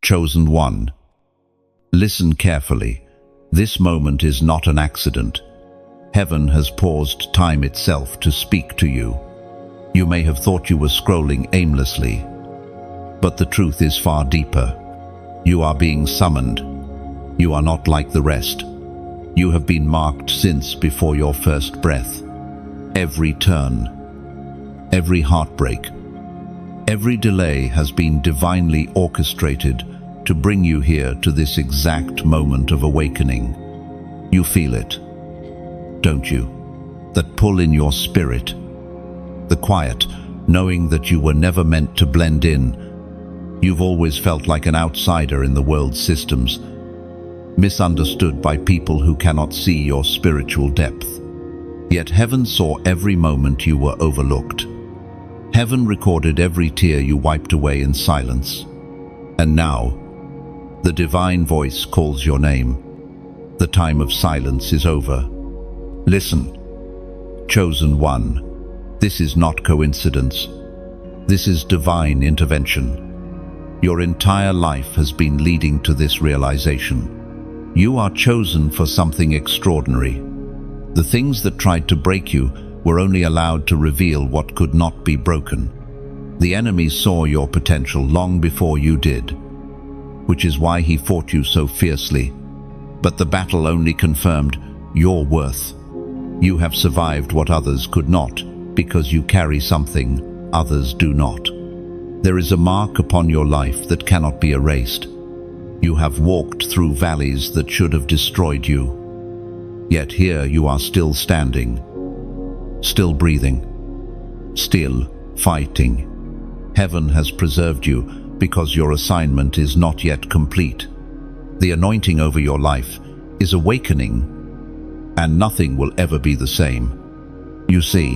chosen one. Listen carefully. This moment is not an accident. Heaven has paused time itself to speak to you. You may have thought you were scrolling aimlessly, but the truth is far deeper. You are being summoned. You are not like the rest. You have been marked since before your first breath. Every turn, every heartbreak, every delay has been divinely orchestrated to bring you here to this exact moment of awakening. You feel it, don't you? That pull in your spirit. The quiet, knowing that you were never meant to blend in. You've always felt like an outsider in the world's systems, misunderstood by people who cannot see your spiritual depth. Yet heaven saw every moment you were overlooked. Heaven recorded every tear you wiped away in silence. And now, the divine voice calls your name. The time of silence is over. Listen, chosen one. This is not coincidence. This is divine intervention. Your entire life has been leading to this realization. You are chosen for something extraordinary. The things that tried to break you were only allowed to reveal what could not be broken. The enemy saw your potential long before you did, which is why he fought you so fiercely. But the battle only confirmed your worth. You have survived what others could not, because you carry something others do not. There is a mark upon your life that cannot be erased. You have walked through valleys that should have destroyed you. Yet here you are still standing, still breathing, still fighting. Heaven has preserved you because your assignment is not yet complete. The anointing over your life is awakening, and nothing will ever be the same. You see,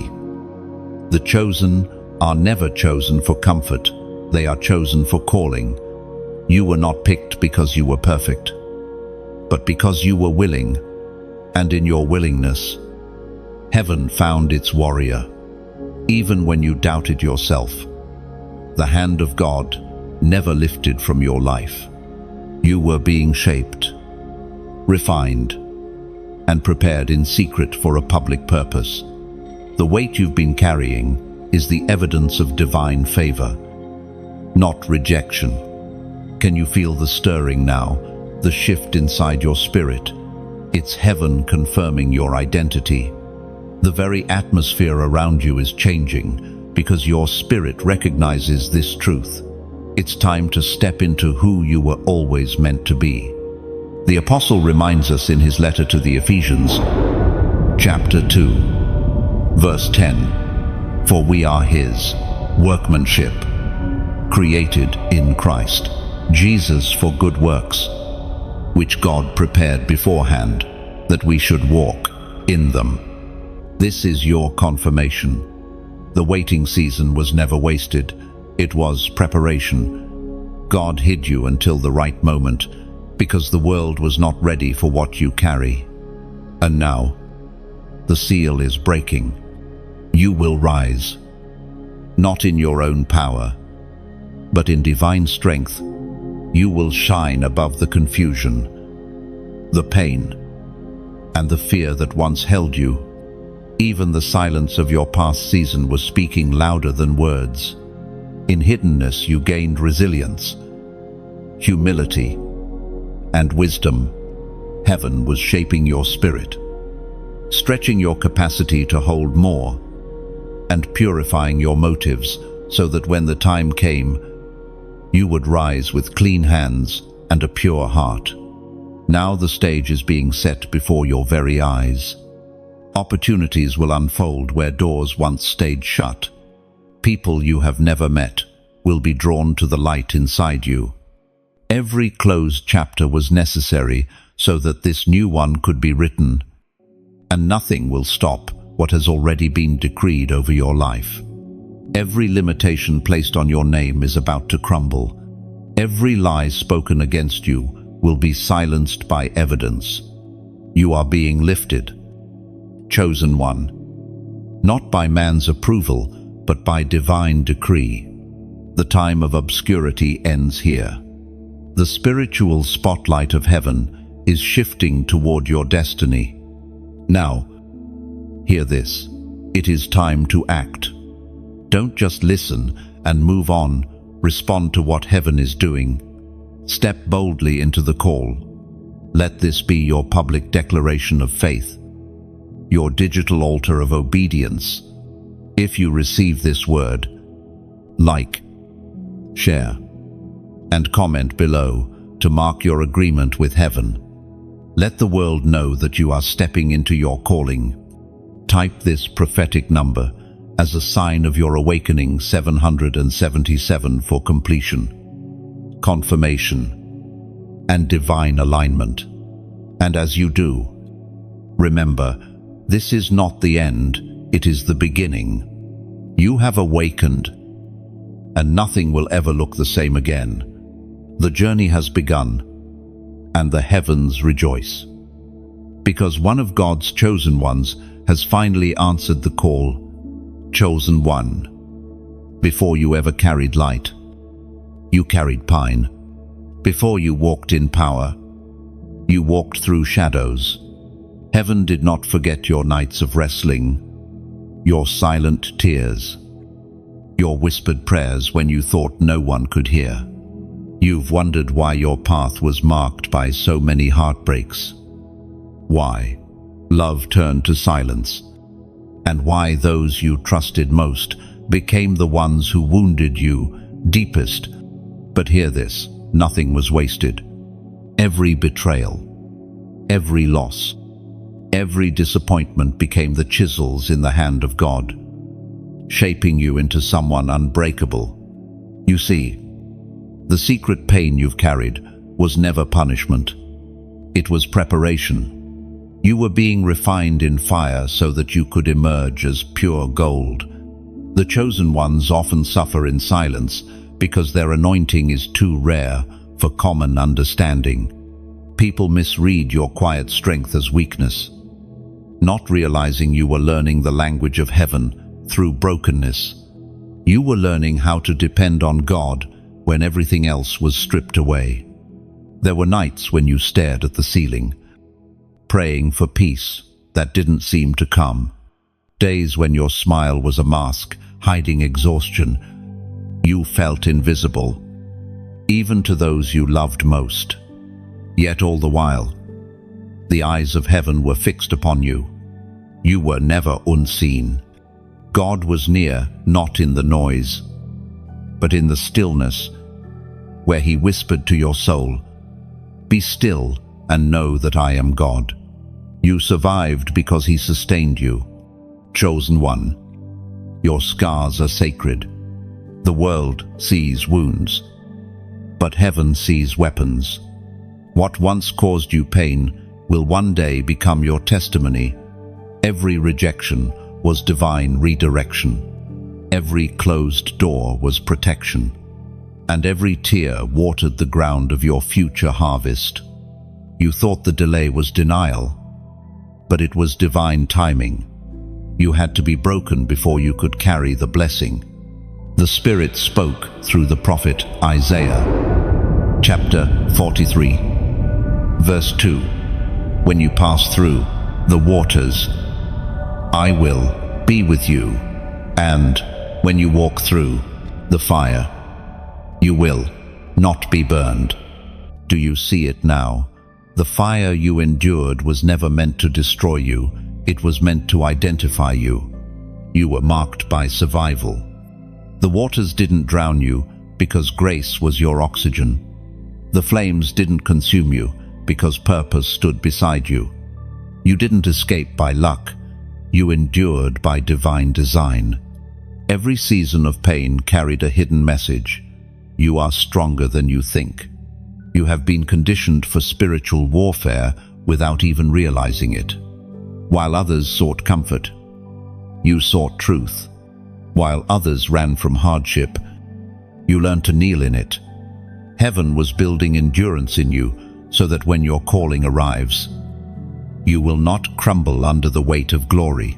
the chosen are never chosen for comfort. They are chosen for calling. You were not picked because you were perfect, but because you were willing, and in your willingness, heaven found its warrior. Even when you doubted yourself, the hand of God never lifted from your life. You were being shaped, refined, and prepared in secret for a public purpose. The weight you've been carrying is the evidence of divine favor, not rejection. Can you feel the stirring now, the shift inside your spirit? It's heaven confirming your identity. The very atmosphere around you is changing because your spirit recognizes this truth. It's time to step into who you were always meant to be. The apostle reminds us in his letter to the Ephesians, chapter 2, verse 10, "For we are his workmanship, created in Christ Jesus for good works, which God prepared beforehand that we should walk in them." This is your confirmation. The waiting season was never wasted. It was preparation. God hid you until the right moment because the world was not ready for what you carry. And now, the seal is breaking. You will rise, not in your own power, but in divine strength. You will shine above the confusion, the pain, and the fear that once held you. Even the silence of your past season was speaking louder than words. In hiddenness you gained resilience, humility, and wisdom. Heaven was shaping your spirit, stretching your capacity to hold more, and purifying your motives so that when the time came, you would rise with clean hands and a pure heart. Now the stage is being set before your very eyes. Opportunities will unfold where doors once stayed shut. People you have never met will be drawn to the light inside you. Every closed chapter was necessary so that this new one could be written, and nothing will stop what has already been decreed over your life. Every limitation placed on your name is about to crumble. Every lie spoken against you will be silenced by evidence. You are being lifted, chosen one, not by man's approval, but by divine decree. The time of obscurity ends here. The spiritual spotlight of heaven is shifting toward your destiny. Now, hear this. It is time to act. Don't just listen and move on. Respond to what heaven is doing. Step boldly into the call. Let this be your public declaration of faith, your digital altar of obedience. If you receive this word, like, share, and comment below to mark your agreement with heaven. Let the world know that you are stepping into your calling. Type this prophetic number as a sign of your awakening, 777, for completion, confirmation, and divine alignment. And as you do, remember, this is not the end, it is the beginning. You have awakened, and nothing will ever look the same again. The journey has begun, and the heavens rejoice. Because one of God's chosen ones has finally answered the call. Chosen one. Before you ever carried light, you carried pine. Before you walked in power, you walked through shadows. Heaven did not forget your nights of wrestling, your silent tears, your whispered prayers when you thought no one could hear. You've wondered why your path was marked by so many heartbreaks, why love turned to silence, and why those you trusted most became the ones who wounded you deepest. But hear this, nothing was wasted. Every betrayal, every loss, every disappointment became the chisels in the hand of God, shaping you into someone unbreakable. You see, the secret pain you've carried was never punishment. It was preparation. You were being refined in fire so that you could emerge as pure gold. The chosen ones often suffer in silence because their anointing is too rare for common understanding. People misread your quiet strength as weakness, not realizing you were learning the language of heaven through brokenness. You were learning how to depend on God when everything else was stripped away. There were nights when you stared at the ceiling, praying for peace that didn't seem to come. Days when your smile was a mask, hiding exhaustion. You felt invisible, even to those you loved most. Yet all the while, the eyes of heaven were fixed upon you. You were never unseen. God was near, not in the noise, but in the stillness, where he whispered to your soul, "Be still and know that I am God." You survived because he sustained you. Chosen one, your scars are sacred. The world sees wounds, but heaven sees weapons. What once caused you pain will one day become your testimony. Every rejection was divine redirection. Every closed door was protection. And every tear watered the ground of your future harvest. You thought the delay was denial, but it was divine timing. You had to be broken before you could carry the blessing. The Spirit spoke through the prophet Isaiah, chapter 43, verse 2. When you pass through the waters, I will be with you, and when you walk through the fire, you will not be burned. Do you see it now? The fire you endured was never meant to destroy you. It was meant to identify you. You were marked by survival. The waters didn't drown you because grace was your oxygen. The flames didn't consume you because purpose stood beside you. You didn't escape by luck. You endured by divine design. Every season of pain carried a hidden message. You are stronger than you think. You have been conditioned for spiritual warfare without even realizing it. While others sought comfort, you sought truth. While others ran from hardship, you learned to kneel in it. Heaven was building endurance in you so that when your calling arrives, you will not crumble under the weight of glory.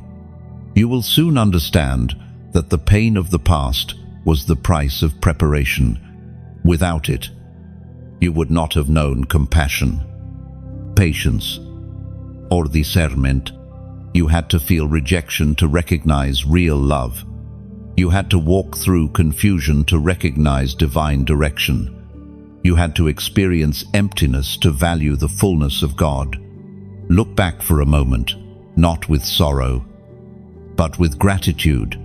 You will soon understand that the pain of the past was the price of preparation. Without it, you would not have known compassion, patience, or discernment. You had to feel rejection to recognize real love. You had to walk through confusion to recognize divine direction. You had to experience emptiness to value the fullness of God. Look back for a moment, not with sorrow, but with gratitude.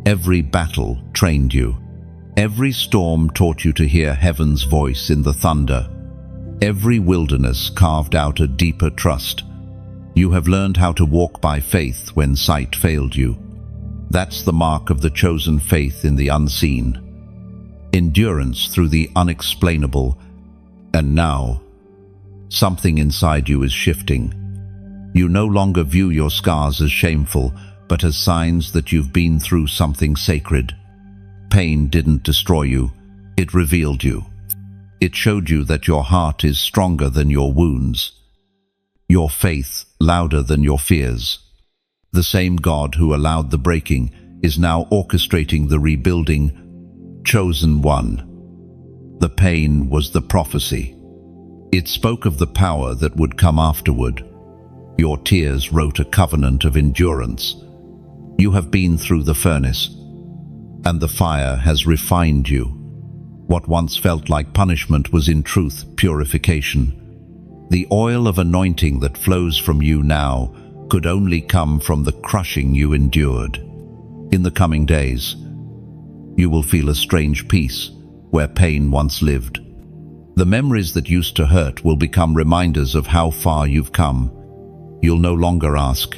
Every battle trained you. Every storm taught you to hear heaven's voice in the thunder. Every wilderness carved out a deeper trust. You have learned how to walk by faith when sight failed you. That's the mark of the chosen faith in the unseen. Endurance through the unexplainable. And now, something inside you is shifting. You no longer view your scars as shameful, but as signs that you've been through something sacred. Pain didn't destroy you, it revealed you. It showed you that your heart is stronger than your wounds, your faith louder than your fears. The same God who allowed the breaking is now orchestrating the rebuilding. Chosen one. The pain was the prophecy. It spoke of the power that would come afterward. Your tears wrote a covenant of endurance. You have been through the furnace, and the fire has refined you. What once felt like punishment was in truth purification. The oil of anointing that flows from you now could only come from the crushing you endured. In the coming days, you will feel a strange peace where pain once lived. The memories that used to hurt will become reminders of how far you've come. You'll no longer ask,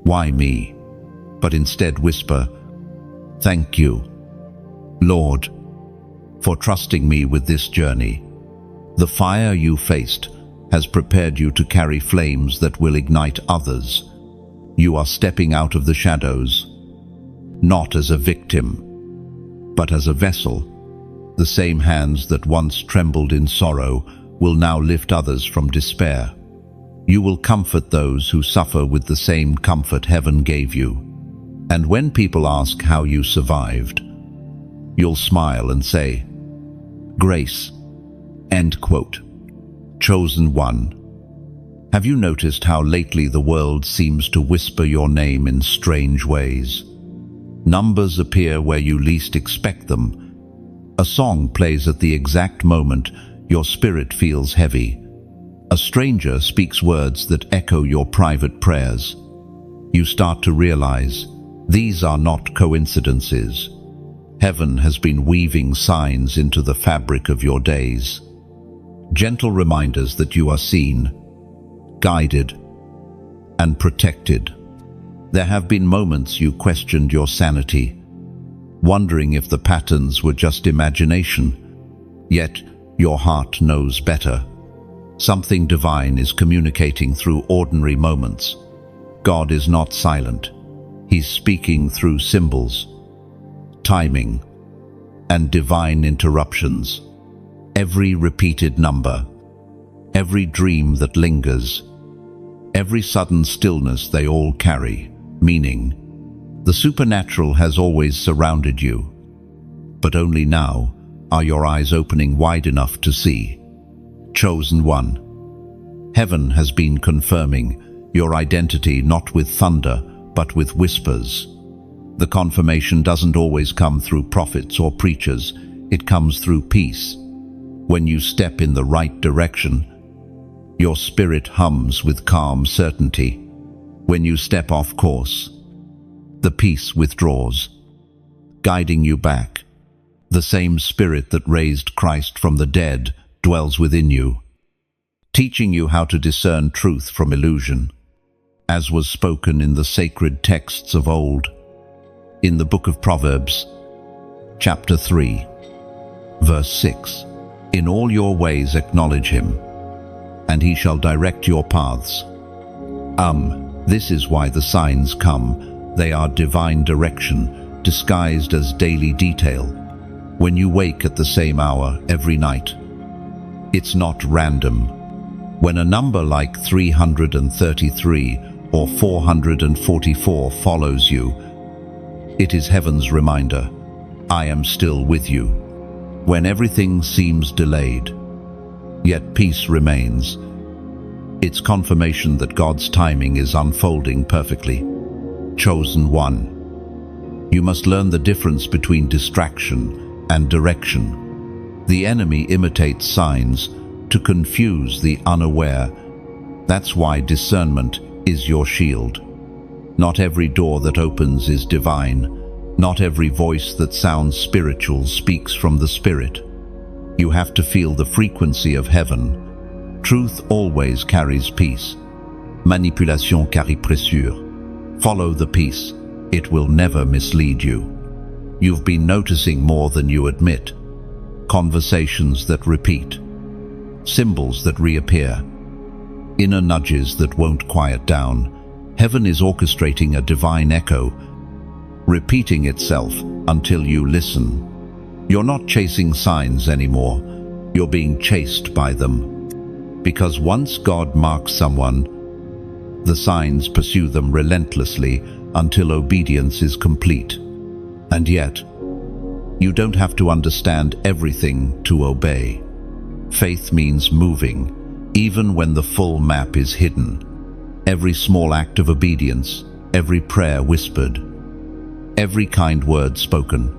"Why me?" but instead whisper, "Thank you, Lord, for trusting me with this journey." The fire you faced has prepared you to carry flames that will ignite others. You are stepping out of the shadows, not as a victim, but as a vessel. The same hands that once trembled in sorrow will now lift others from despair. You will comfort those who suffer with the same comfort heaven gave you. And when people ask how you survived, you'll smile and say, "Grace." End quote. Chosen one. Have you noticed how lately the world seems to whisper your name in strange ways? Numbers appear where you least expect them. A song plays at the exact moment your spirit feels heavy. A stranger speaks words that echo your private prayers. You start to realize these are not coincidences. Heaven has been weaving signs into the fabric of your days. Gentle reminders that you are seen, guided, and protected. There have been moments you questioned your sanity, wondering if the patterns were just imagination. Yet your heart knows better. Something divine is communicating through ordinary moments. God is not silent. He's speaking through symbols, timing, and divine interruptions. Every repeated number, every dream that lingers, every sudden stillness, they all carry meaning. The supernatural has always surrounded you, but only now are your eyes opening wide enough to see. Chosen one. Heaven has been confirming your identity not with thunder, but with whispers. The confirmation doesn't always come through prophets or preachers. It comes through peace. When you step in the right direction, your spirit hums with calm certainty. When you step off course, the peace withdraws, guiding you back. The same spirit that raised Christ from the dead dwells within you, teaching you how to discern truth from illusion, as was spoken in the sacred texts of old. In the book of Proverbs, chapter 3, verse 6, "In all your ways acknowledge him, and he shall direct your paths." This is why the signs come. They are divine direction, disguised as daily detail. When you wake at the same hour every night, it's not random. When a number like 333 or 444 follows you, it is heaven's reminder, "I am still with you." When everything seems delayed, yet peace remains. It's confirmation that God's timing is unfolding perfectly. Chosen one. You must learn the difference between distraction and direction. The enemy imitates signs to confuse the unaware. That's why discernment is your shield. Not every door that opens is divine. Not every voice that sounds spiritual speaks from the Spirit. You have to feel the frequency of heaven. Truth always carries peace. Manipulation carry pressure. Follow the peace. It will never mislead you. You've been noticing more than you admit. Conversations that repeat. Symbols that reappear. Inner nudges that won't quiet down. Heaven is orchestrating a divine echo, repeating itself until you listen. You're not chasing signs anymore. You're being chased by them. Because once God marks someone, the signs pursue them relentlessly until obedience is complete. And yet, you don't have to understand everything to obey. Faith means moving, even when the full map is hidden. Every small act of obedience, every prayer whispered, every kind word spoken,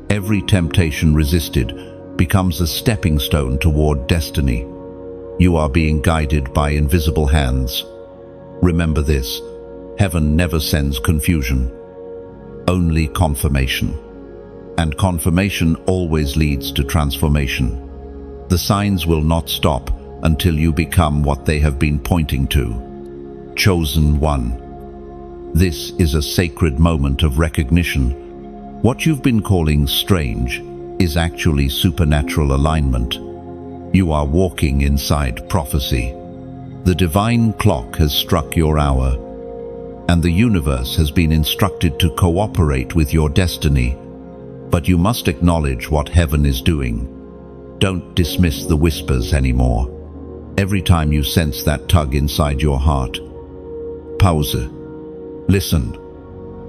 every temptation resisted becomes a stepping stone toward destiny. You are being guided by invisible hands. Remember this, heaven never sends confusion, only confirmation. And confirmation always leads to transformation. The signs will not stop until you become what they have been pointing to. Chosen one. This is a sacred moment of recognition. What you've been calling strange is actually supernatural alignment. You are walking inside prophecy. The divine clock has struck your hour, and the universe has been instructed to cooperate with your destiny. But you must acknowledge what heaven is doing. Don't dismiss the whispers anymore. Every time you sense that tug inside your heart, pause. Listen.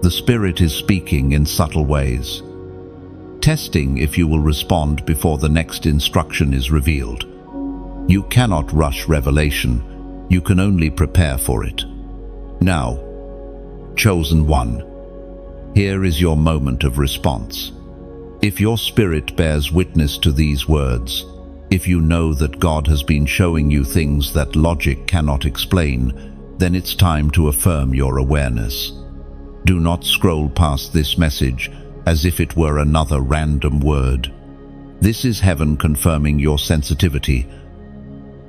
The Spirit is speaking in subtle ways, testing if you will respond before the next instruction is revealed. You cannot rush revelation. You can only prepare for it. Now, chosen one, here is your moment of response. If your spirit bears witness to these words, if you know that God has been showing you things that logic cannot explain, then it's time to affirm your awareness. Do not scroll past this message as if it were another random word. This is heaven confirming your sensitivity,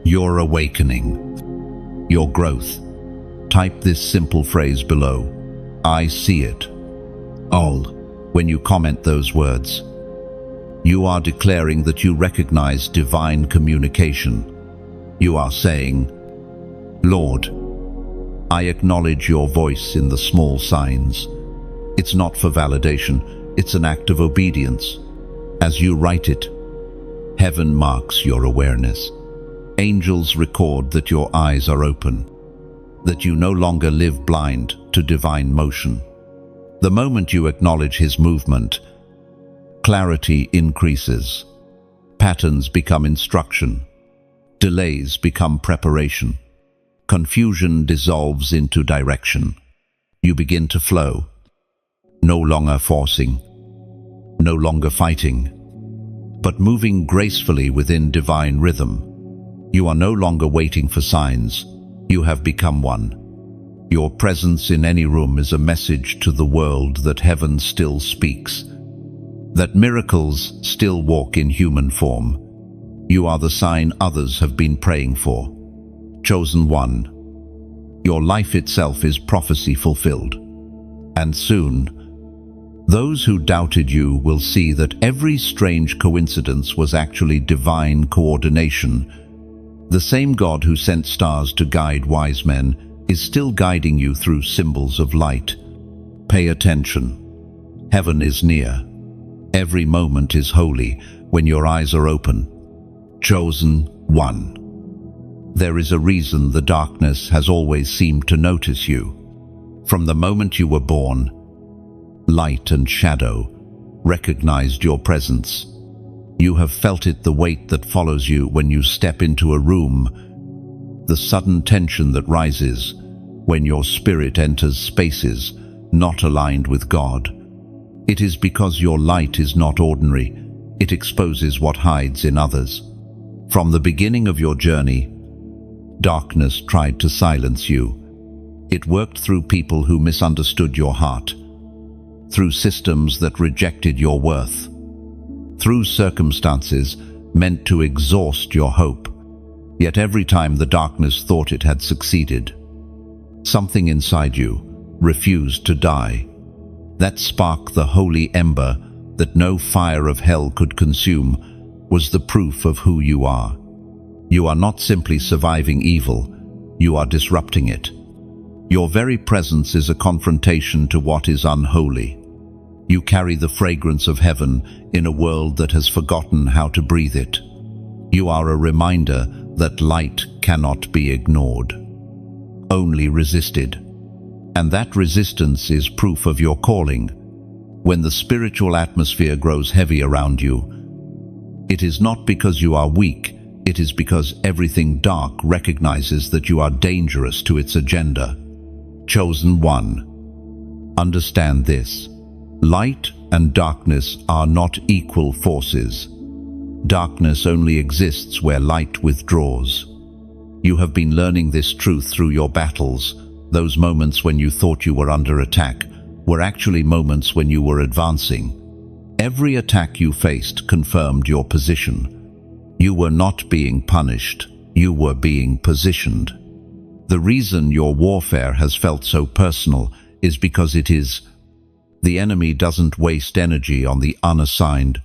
your awakening, your growth. Type this simple phrase below. I see it. All. When you comment those words, you are declaring that you recognize divine communication. You are saying, Lord, I acknowledge your voice in the small signs. It's not for validation, it's an act of obedience. As you write it, heaven marks your awareness. Angels record that your eyes are open, that you no longer live blind to divine motion. The moment you acknowledge His movement, clarity increases. Patterns become instruction. Delays become preparation. Confusion dissolves into direction. You begin to flow, no longer forcing, no longer fighting, but moving gracefully within divine rhythm. You are no longer waiting for signs. You have become one. Your presence in any room is a message to the world that heaven still speaks, that miracles still walk in human form. You are the sign others have been praying for. Chosen one. Your life itself is prophecy fulfilled. And soon, those who doubted you will see that every strange coincidence was actually divine coordination. The same God who sent stars to guide wise men is still guiding you through symbols of light. Pay attention. Heaven is near. Every moment is holy when your eyes are open. Chosen one. There is a reason the darkness has always seemed to notice you. From the moment you were born, light and shadow recognized your presence. You have felt it, the weight that follows you when you step into a room, the sudden tension that rises when your spirit enters spaces not aligned with God. It is because your light is not ordinary. It exposes what hides in others. From the beginning of your journey, darkness tried to silence you. It worked through people who misunderstood your heart, through systems that rejected your worth, through circumstances meant to exhaust your hope. Yet every time the darkness thought it had succeeded, something inside you refused to die. That spark, the holy ember that no fire of hell could consume, was the proof of who you are. You are not simply surviving evil, you are disrupting it. Your very presence is a confrontation to what is unholy. You carry the fragrance of heaven in a world that has forgotten how to breathe it. You are a reminder that light cannot be ignored, only resisted. And that resistance is proof of your calling. When the spiritual atmosphere grows heavy around you, it is not because you are weak, it is because everything dark recognizes that you are dangerous to its agenda. Chosen one. Understand this. Light and darkness are not equal forces. Darkness only exists where light withdraws. You have been learning this truth through your battles. Those moments when you thought you were under attack were actually moments when you were advancing. Every attack you faced confirmed your position. You were not being punished, you were being positioned. The reason your warfare has felt so personal is because it is. The enemy doesn't waste energy on the unassigned.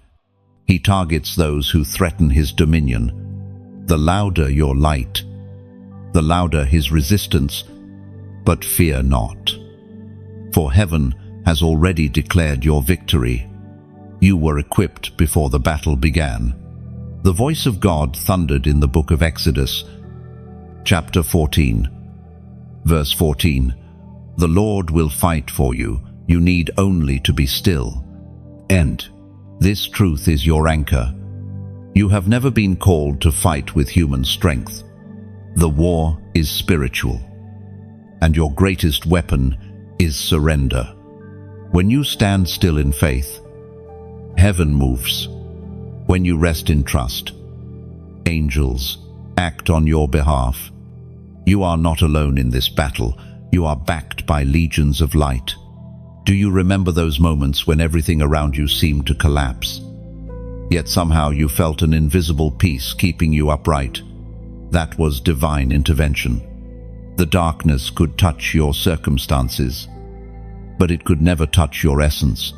He targets those who threaten his dominion. The louder your light, the louder his resistance. But fear not, for heaven has already declared your victory. You were equipped before the battle began. The voice of God thundered in the book of Exodus, chapter 14, verse 14. The Lord will fight for you. You need only to be still. And this truth is your anchor. You have never been called to fight with human strength. The war is spiritual, and your greatest weapon is surrender. When you stand still in faith, heaven moves. When you rest in trust, angels act on your behalf. You are not alone in this battle. You are backed by legions of light. Do you remember those moments when everything around you seemed to collapse? Yet somehow you felt an invisible peace keeping you upright. That was divine intervention. The darkness could touch your circumstances, but it could never touch your essence.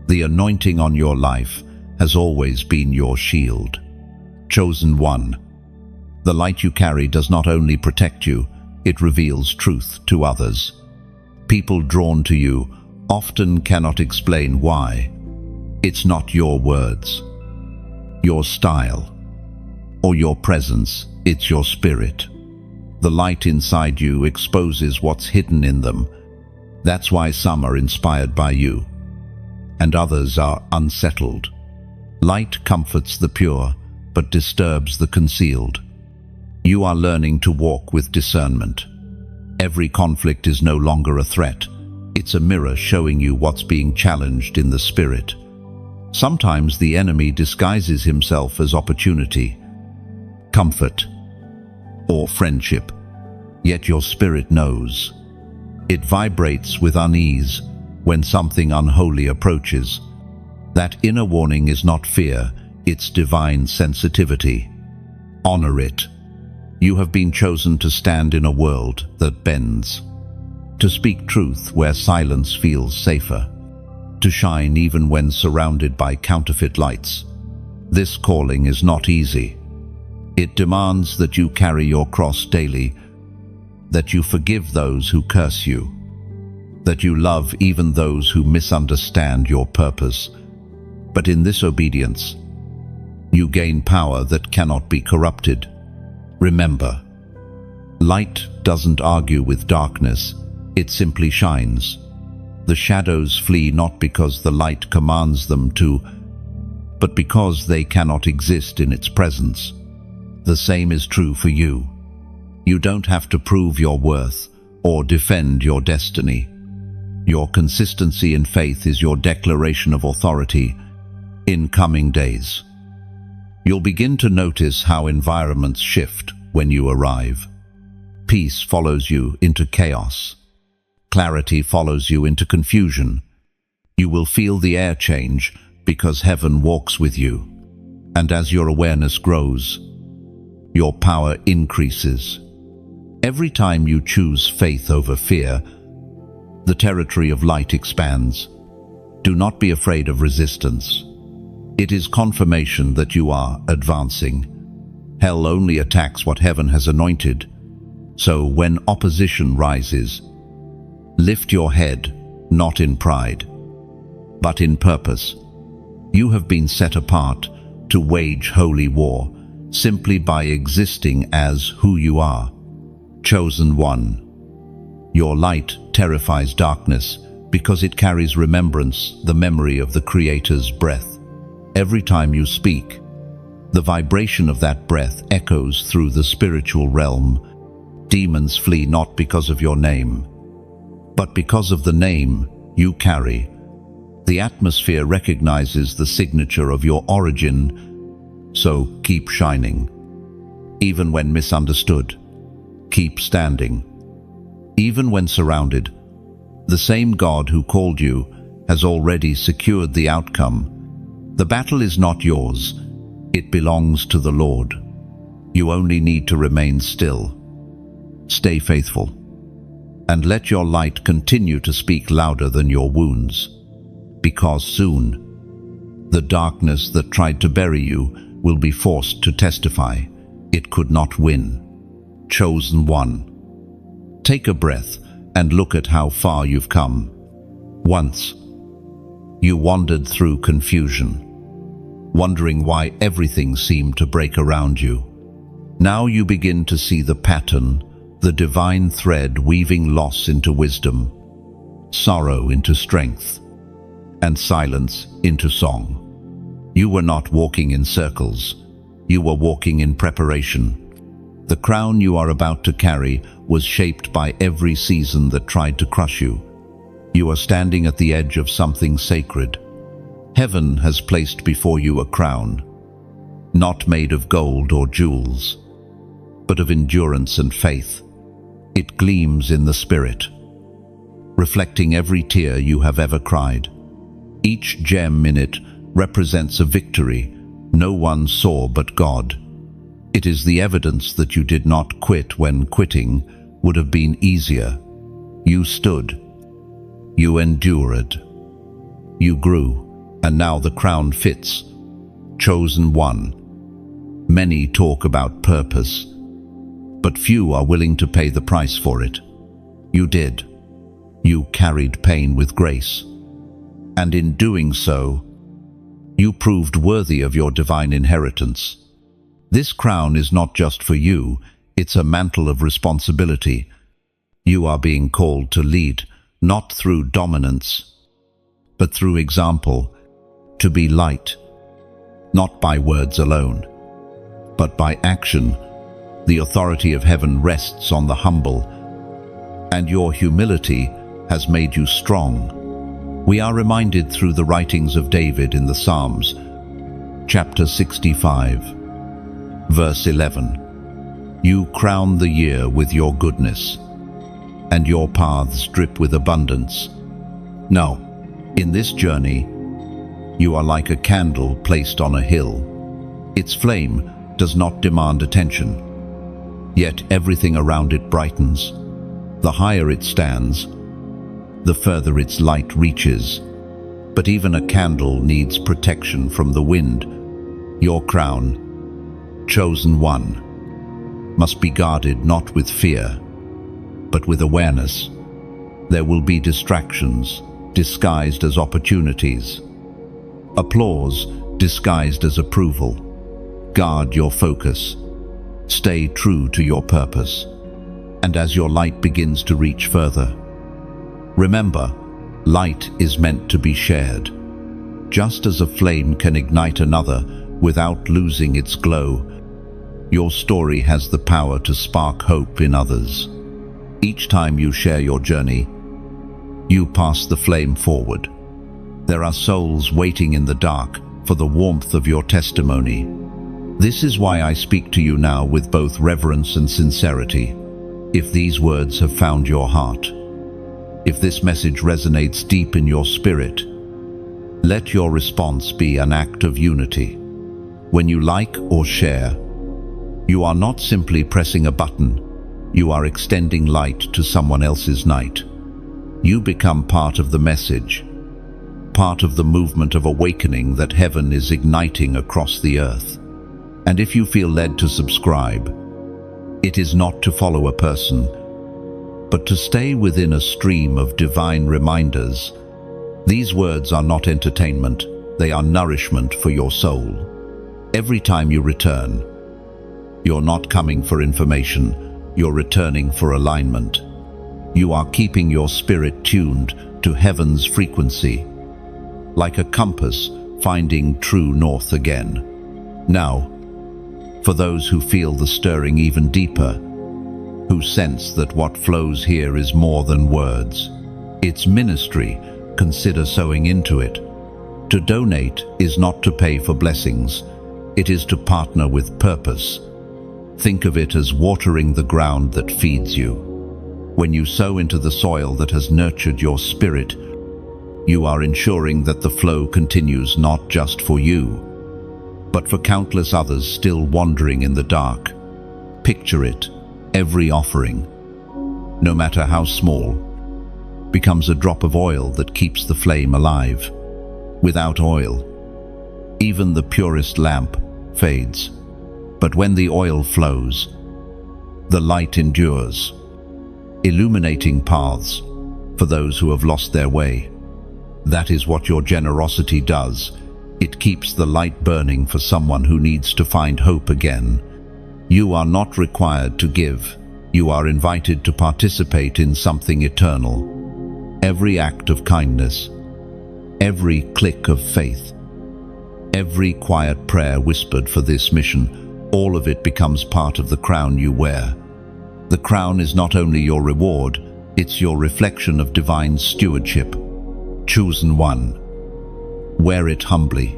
The anointing on your life has always been your shield. Chosen one. The light you carry does not only protect you, it reveals truth to others. People drawn to you often cannot explain why. It's not your words, your style, or your presence, it's your spirit. The light inside you exposes what's hidden in them. That's why some are inspired by you, and others are unsettled. Light comforts the pure, but disturbs the concealed. You are learning to walk with discernment. Every conflict is no longer a threat. It's a mirror showing you what's being challenged in the spirit. Sometimes the enemy disguises himself as opportunity, comfort, or friendship, yet your spirit knows. It vibrates with unease when something unholy approaches. That inner warning is not fear, it's divine sensitivity. Honor it. You have been chosen to stand in a world that bends, to speak truth where silence feels safer, to shine even when surrounded by counterfeit lights. This calling is not easy. It demands that you carry your cross daily, that you forgive those who curse you, that you love even those who misunderstand your purpose. But in this obedience, you gain power that cannot be corrupted. Remember, light doesn't argue with darkness, it simply shines. The shadows flee not because the light commands them to, but because they cannot exist in its presence. The same is true for you. You don't have to prove your worth or defend your destiny. Your consistency in faith is your declaration of authority in coming days. You'll begin to notice how environments shift when you arrive. Peace follows you into chaos. Clarity follows you into confusion. You will feel the air change because heaven walks with you. And as your awareness grows, your power increases. Every time you choose faith over fear, the territory of light expands. Do not be afraid of resistance. It is confirmation that you are advancing. Hell only attacks what heaven has anointed. So when opposition rises, lift your head, not in pride, but in purpose. You have been set apart to wage holy war simply by existing as who you are. Chosen one. Your light terrifies darkness because it carries remembrance, the memory of the Creator's breath. Every time you speak, the vibration of that breath echoes through the spiritual realm. Demons flee not because of your name, but because of the name you carry. The atmosphere recognizes the signature of your origin, so keep shining. Even when misunderstood, keep standing. Even when surrounded, the same God who called you has already secured the outcome. The battle is not yours, it belongs to the Lord. You only need to remain still. Stay faithful, and let your light continue to speak louder than your wounds, because soon, the darkness that tried to bury you will be forced to testify. It could not win. Chosen one. Take a breath and look at how far you've come. Once, you wandered through confusion, wondering why everything seemed to break around you. Now you begin to see the pattern, the divine thread weaving loss into wisdom, sorrow into strength, and silence into song. You were not walking in circles. You were walking in preparation. The crown you are about to carry was shaped by every season that tried to crush you. You are standing at the edge of something sacred. Heaven has placed before you a crown, not made of gold or jewels, but of endurance and faith. It gleams in the spirit, reflecting every tear you have ever cried. Each gem in it represents a victory no one saw but God. It is the evidence that you did not quit when quitting would have been easier. You stood. You endured. You grew, and now the crown fits. Chosen one. Many talk about purpose, but few are willing to pay the price for it. You did. You carried pain with grace. And in doing so, you proved worthy of your divine inheritance. This crown is not just for you, it's a mantle of responsibility. You are being called to lead, not through dominance, but through example, to be light, not by words alone, but by action. The authority of heaven rests on the humble, and your humility has made you strong. We are reminded through the writings of David in the Psalms, chapter 65, verse 11. You crown the year with your goodness, and your paths drip with abundance. Now, in this journey, you are like a candle placed on a hill. Its flame does not demand attention, yet everything around it brightens. The higher it stands, the further its light reaches. But even a candle needs protection from the wind. Your crown, chosen one, must be guarded not with fear, but with awareness. There will be distractions, disguised as opportunities. Applause, disguised as approval. Guard your focus. Stay true to your purpose. And as your light begins to reach further, remember, light is meant to be shared. Just as a flame can ignite another without losing its glow, your story has the power to spark hope in others. Each time you share your journey, you pass the flame forward. There are souls waiting in the dark for the warmth of your testimony. This is why I speak to you now with both reverence and sincerity. If these words have found your heart, if this message resonates deep in your spirit, let your response be an act of unity. When you like or share, you are not simply pressing a button, you are extending light to someone else's night. You become part of the message, part of the movement of awakening that heaven is igniting across the earth. And if you feel led to subscribe, it is not to follow a person, but to stay within a stream of divine reminders. These words are not entertainment, they are nourishment for your soul. Every time you return, you're not coming for information, you're returning for alignment. You are keeping your spirit tuned to heaven's frequency, like a compass finding true north again. Now, for those who feel the stirring even deeper, who sense that what flows here is more than words, it's ministry, consider sowing into it. To donate is not to pay for blessings, it is to partner with purpose. Think of it as watering the ground that feeds you. When you sow into the soil that has nurtured your spirit, you are ensuring that the flow continues not just for you, but for countless others still wandering in the dark. Picture it, every offering, no matter how small, becomes a drop of oil that keeps the flame alive. Without oil, even the purest lamp fades. But when the oil flows, the light endures, illuminating paths for those who have lost their way. That is what your generosity does. It keeps the light burning for someone who needs to find hope again. You are not required to give. You are invited to participate in something eternal. Every act of kindness, every click of faith, every quiet prayer whispered for this mission, all of it becomes part of the crown you wear. The crown is not only your reward, it's your reflection of divine stewardship. Chosen one. Wear it humbly.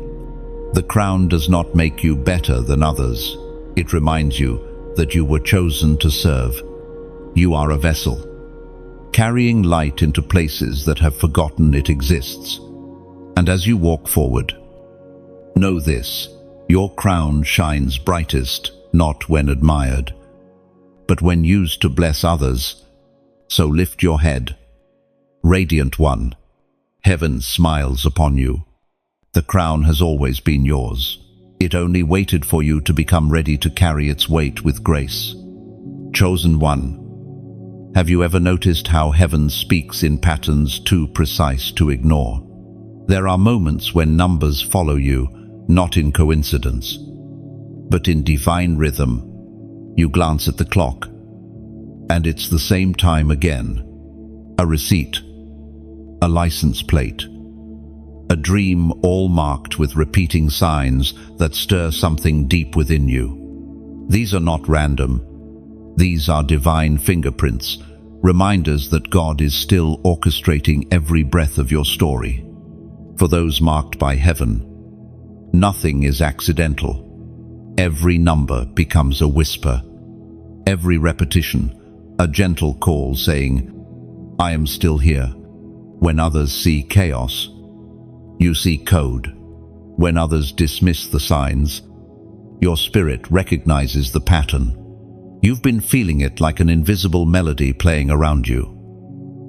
The crown does not make you better than others. It reminds you that you were chosen to serve. You are a vessel, carrying light into places that have forgotten it exists. And as you walk forward, know this: your crown shines brightest not when admired, but when used to bless others. So lift your head, radiant one. Heaven smiles upon you. The crown has always been yours. It only waited for you to become ready to carry its weight with grace. Chosen one. Have you ever noticed how heaven speaks in patterns too precise to ignore? There are moments when numbers follow you, not in coincidence, but in divine rhythm. You glance at the clock, and it's the same time again. A receipt, a license plate, a dream, all marked with repeating signs that stir something deep within you. These are not random. These are divine fingerprints, reminders that God is still orchestrating every breath of your story. For those marked by heaven, nothing is accidental. Every number becomes a whisper. Every repetition, a gentle call saying, "I am still here." When others see chaos, you see code. When others dismiss the signs, your spirit recognizes the pattern. You've been feeling it like an invisible melody playing around you,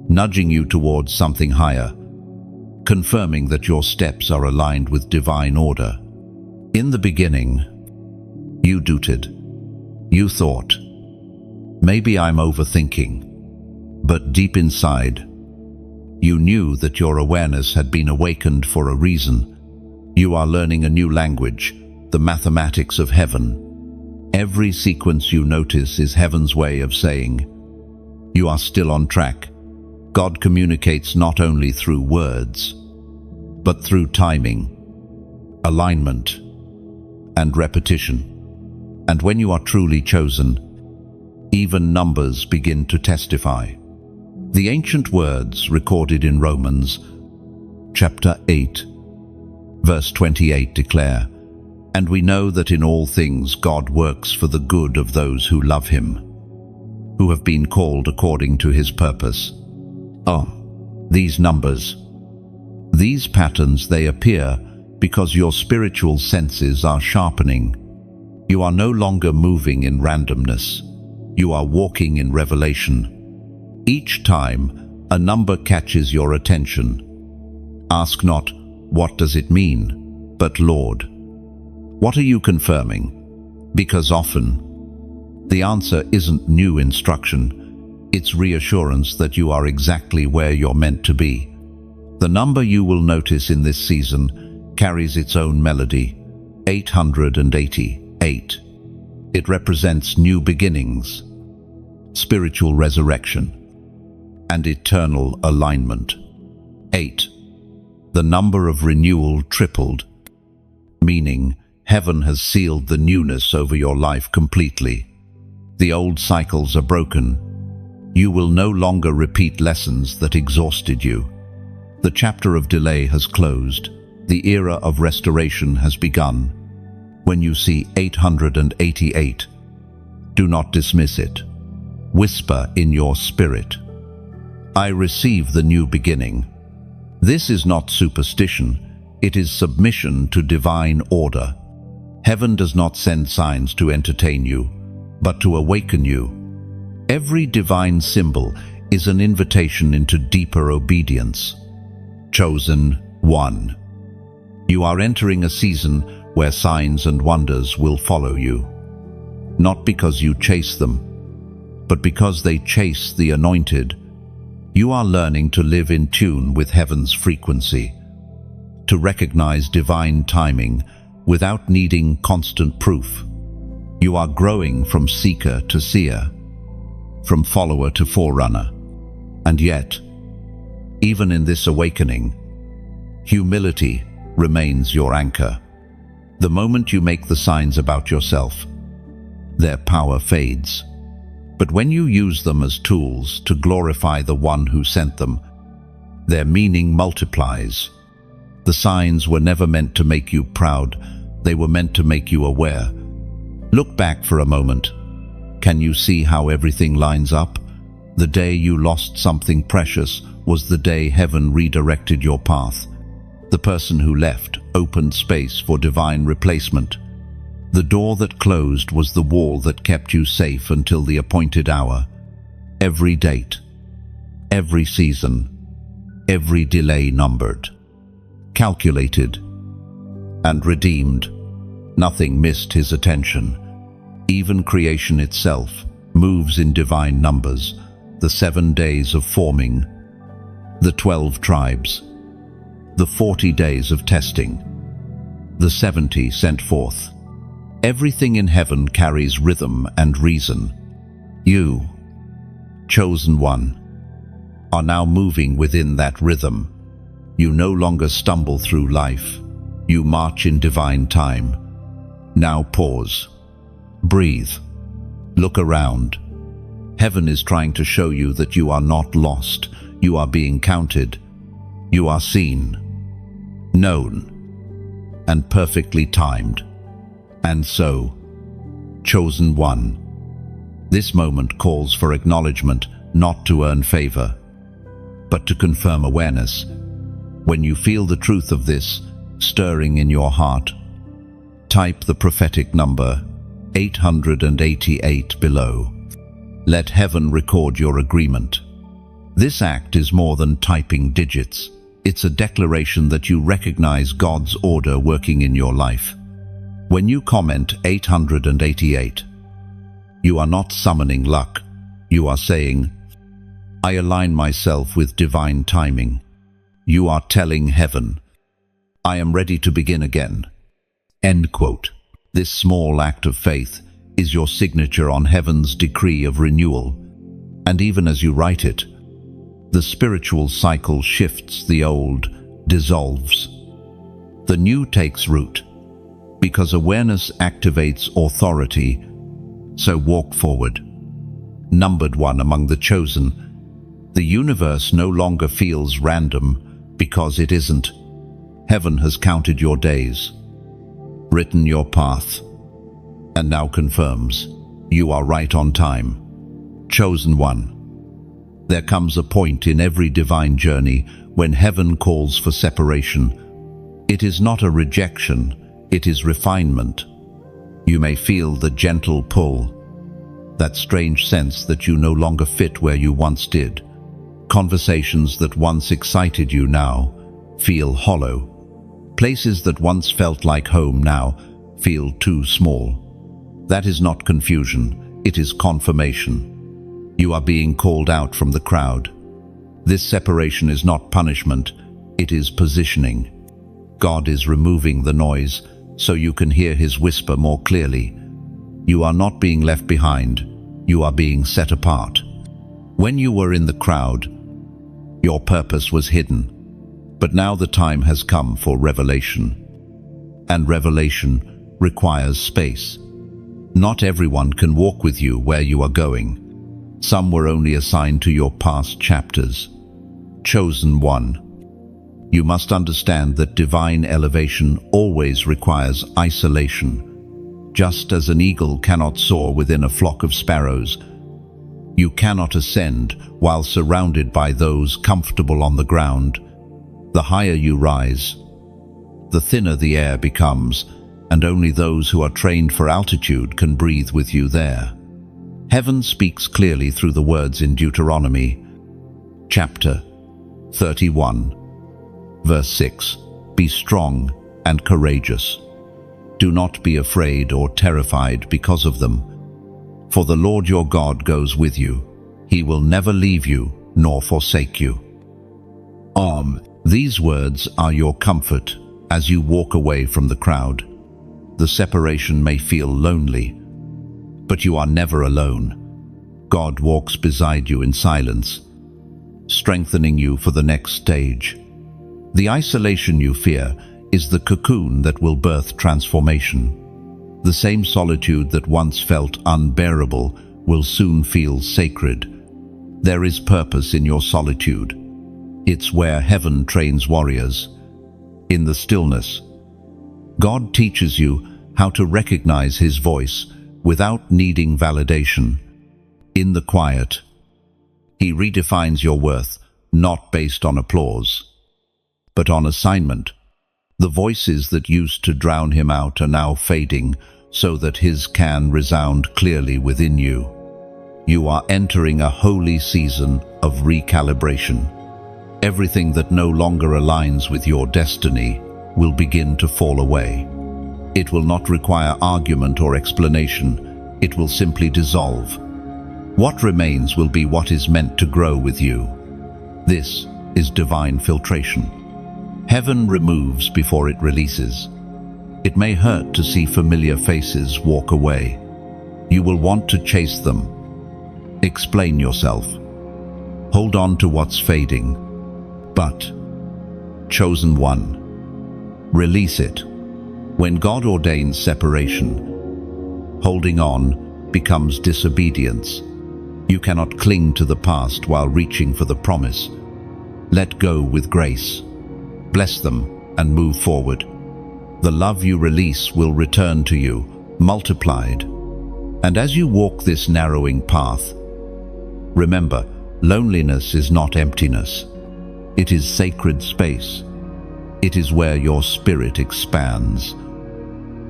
nudging you towards something higher, confirming that your steps are aligned with divine order. In the beginning, you doubted. You thought, maybe I'm overthinking. But deep inside, you knew that your awareness had been awakened for a reason. You are learning a new language, the mathematics of heaven. Every sequence you notice is heaven's way of saying, you are still on track. God communicates not only through words, but through timing, alignment, and repetition. And when you are truly chosen, even numbers begin to testify. The ancient words recorded in Romans chapter 8, verse 28 declare, "And we know that in all things God works for the good of those who love him, who have been called according to his purpose." These numbers, these patterns, they appear because your spiritual senses are sharpening. You are no longer moving in randomness. You are walking in revelation. Each time a number catches your attention, ask not, "What does it mean?" but, "Lord, what are you confirming?" Because often the answer isn't new instruction, it's reassurance that you are exactly where you're meant to be. The number you will notice in this season carries its own melody, 888. It represents new beginnings, spiritual resurrection, and eternal alignment. 8. The number of renewal tripled, meaning heaven has sealed the newness over your life completely. The old cycles are broken. You will no longer repeat lessons that exhausted you. The chapter of delay has closed. The era of restoration has begun. When you see 888, do not dismiss it. Whisper in your spirit, "I receive the new beginning." This is not superstition, it is submission to divine order. Heaven does not send signs to entertain you, but to awaken you. Every divine symbol is an invitation into deeper obedience. Chosen one. You are entering a season where signs and wonders will follow you. Not because you chase them, but because they chase the anointed. You are learning to live in tune with heaven's frequency, to recognize divine timing without needing constant proof. You are growing from seeker to seer, from follower to forerunner. And yet, even in this awakening, humility remains your anchor. The moment you make the signs about yourself, their power fades. But when you use them as tools to glorify the one who sent them, their meaning multiplies. The signs were never meant to make you proud, they were meant to make you aware. Look back for a moment. Can you see how everything lines up? The day you lost something precious was the day heaven redirected your path. The person who left opened space for divine replacement. The door that closed was the wall that kept you safe until the appointed hour. Every date, every season, every delay numbered, calculated, and redeemed. Nothing missed his attention. Even creation itself moves in divine numbers. The 7 days of forming, the 12 tribes, the 40 days of testing, the 70 sent forth. Everything in heaven carries rhythm and reason. You, chosen one, are now moving within that rhythm. You no longer stumble through life. You march in divine time. Now pause. Breathe. Look around. Heaven is trying to show you that you are not lost. You are being counted. You are seen, known, and perfectly timed. And so, chosen one, this moment calls for acknowledgement, not to earn favor, but to confirm awareness. When you feel the truth of this stirring in your heart, type the prophetic number 888 below. Let heaven record your agreement. This act is more than typing digits. It's a declaration that you recognize God's order working in your life. When you comment 888, you are not summoning luck. You are saying, "I align myself with divine timing." You are telling heaven, "I am ready to begin again." End quote. This small act of faith is your signature on heaven's decree of renewal. And even as you write it, the spiritual cycle shifts. The old dissolves, The new takes root. Because awareness activates authority, so walk forward. Numbered one among the chosen. The universe no longer feels random because it isn't. Heaven has counted your days, written your path, and now confirms you are right on time. Chosen one. There comes a point in every divine journey when heaven calls for separation. It is not a rejection, it is refinement. You may feel the gentle pull, that strange sense that you no longer fit where you once did. Conversations that once excited you now feel hollow. Places that once felt like home now feel too small. That is not confusion, it is confirmation. You are being called out from the crowd. This separation is not punishment, it is positioning. God is removing the noise so you can hear his whisper more clearly. You are not being left behind, you are being set apart. When you were in the crowd, your purpose was hidden. But now the time has come for revelation. And revelation requires space. Not everyone can walk with you where you are going. Some were only assigned to your past chapters. Chosen one. You must understand that divine elevation always requires isolation. Just as an eagle cannot soar within a flock of sparrows, you cannot ascend while surrounded by those comfortable on the ground. The higher you rise, the thinner the air becomes, and only those who are trained for altitude can breathe with you there. Heaven speaks clearly through the words in Deuteronomy, chapter 31, verse 6. Be strong and courageous. Do not be afraid or terrified because of them. For the Lord your God goes with you. He will never leave you nor forsake you. These words are your comfort as you walk away from the crowd. The separation may feel lonely, but you are never alone. God walks beside you in silence, strengthening you for the next stage. The isolation you fear is the cocoon that will birth transformation. The same solitude that once felt unbearable will soon feel sacred. There is purpose in your solitude. It's where heaven trains warriors. In the stillness, God teaches you how to recognize his voice without needing validation. In the quiet, he redefines your worth, not based on applause, but on assignment. The voices that used to drown him out are now fading so that his can resound clearly within you. You are entering a holy season of recalibration. Everything that no longer aligns with your destiny will begin to fall away. It will not require argument or explanation. It will simply dissolve. What remains will be what is meant to grow with you. This is divine filtration. Heaven removes before it releases. It may hurt to see familiar faces walk away. You will want to chase them. Explain yourself. Hold on to what's fading. But, chosen one, release it. When God ordains separation, holding on becomes disobedience. You cannot cling to the past while reaching for the promise. Let go with grace. Bless them and move forward. The love you release will return to you, multiplied. And as you walk this narrowing path, remember, loneliness is not emptiness. It is sacred space. It is where your spirit expands,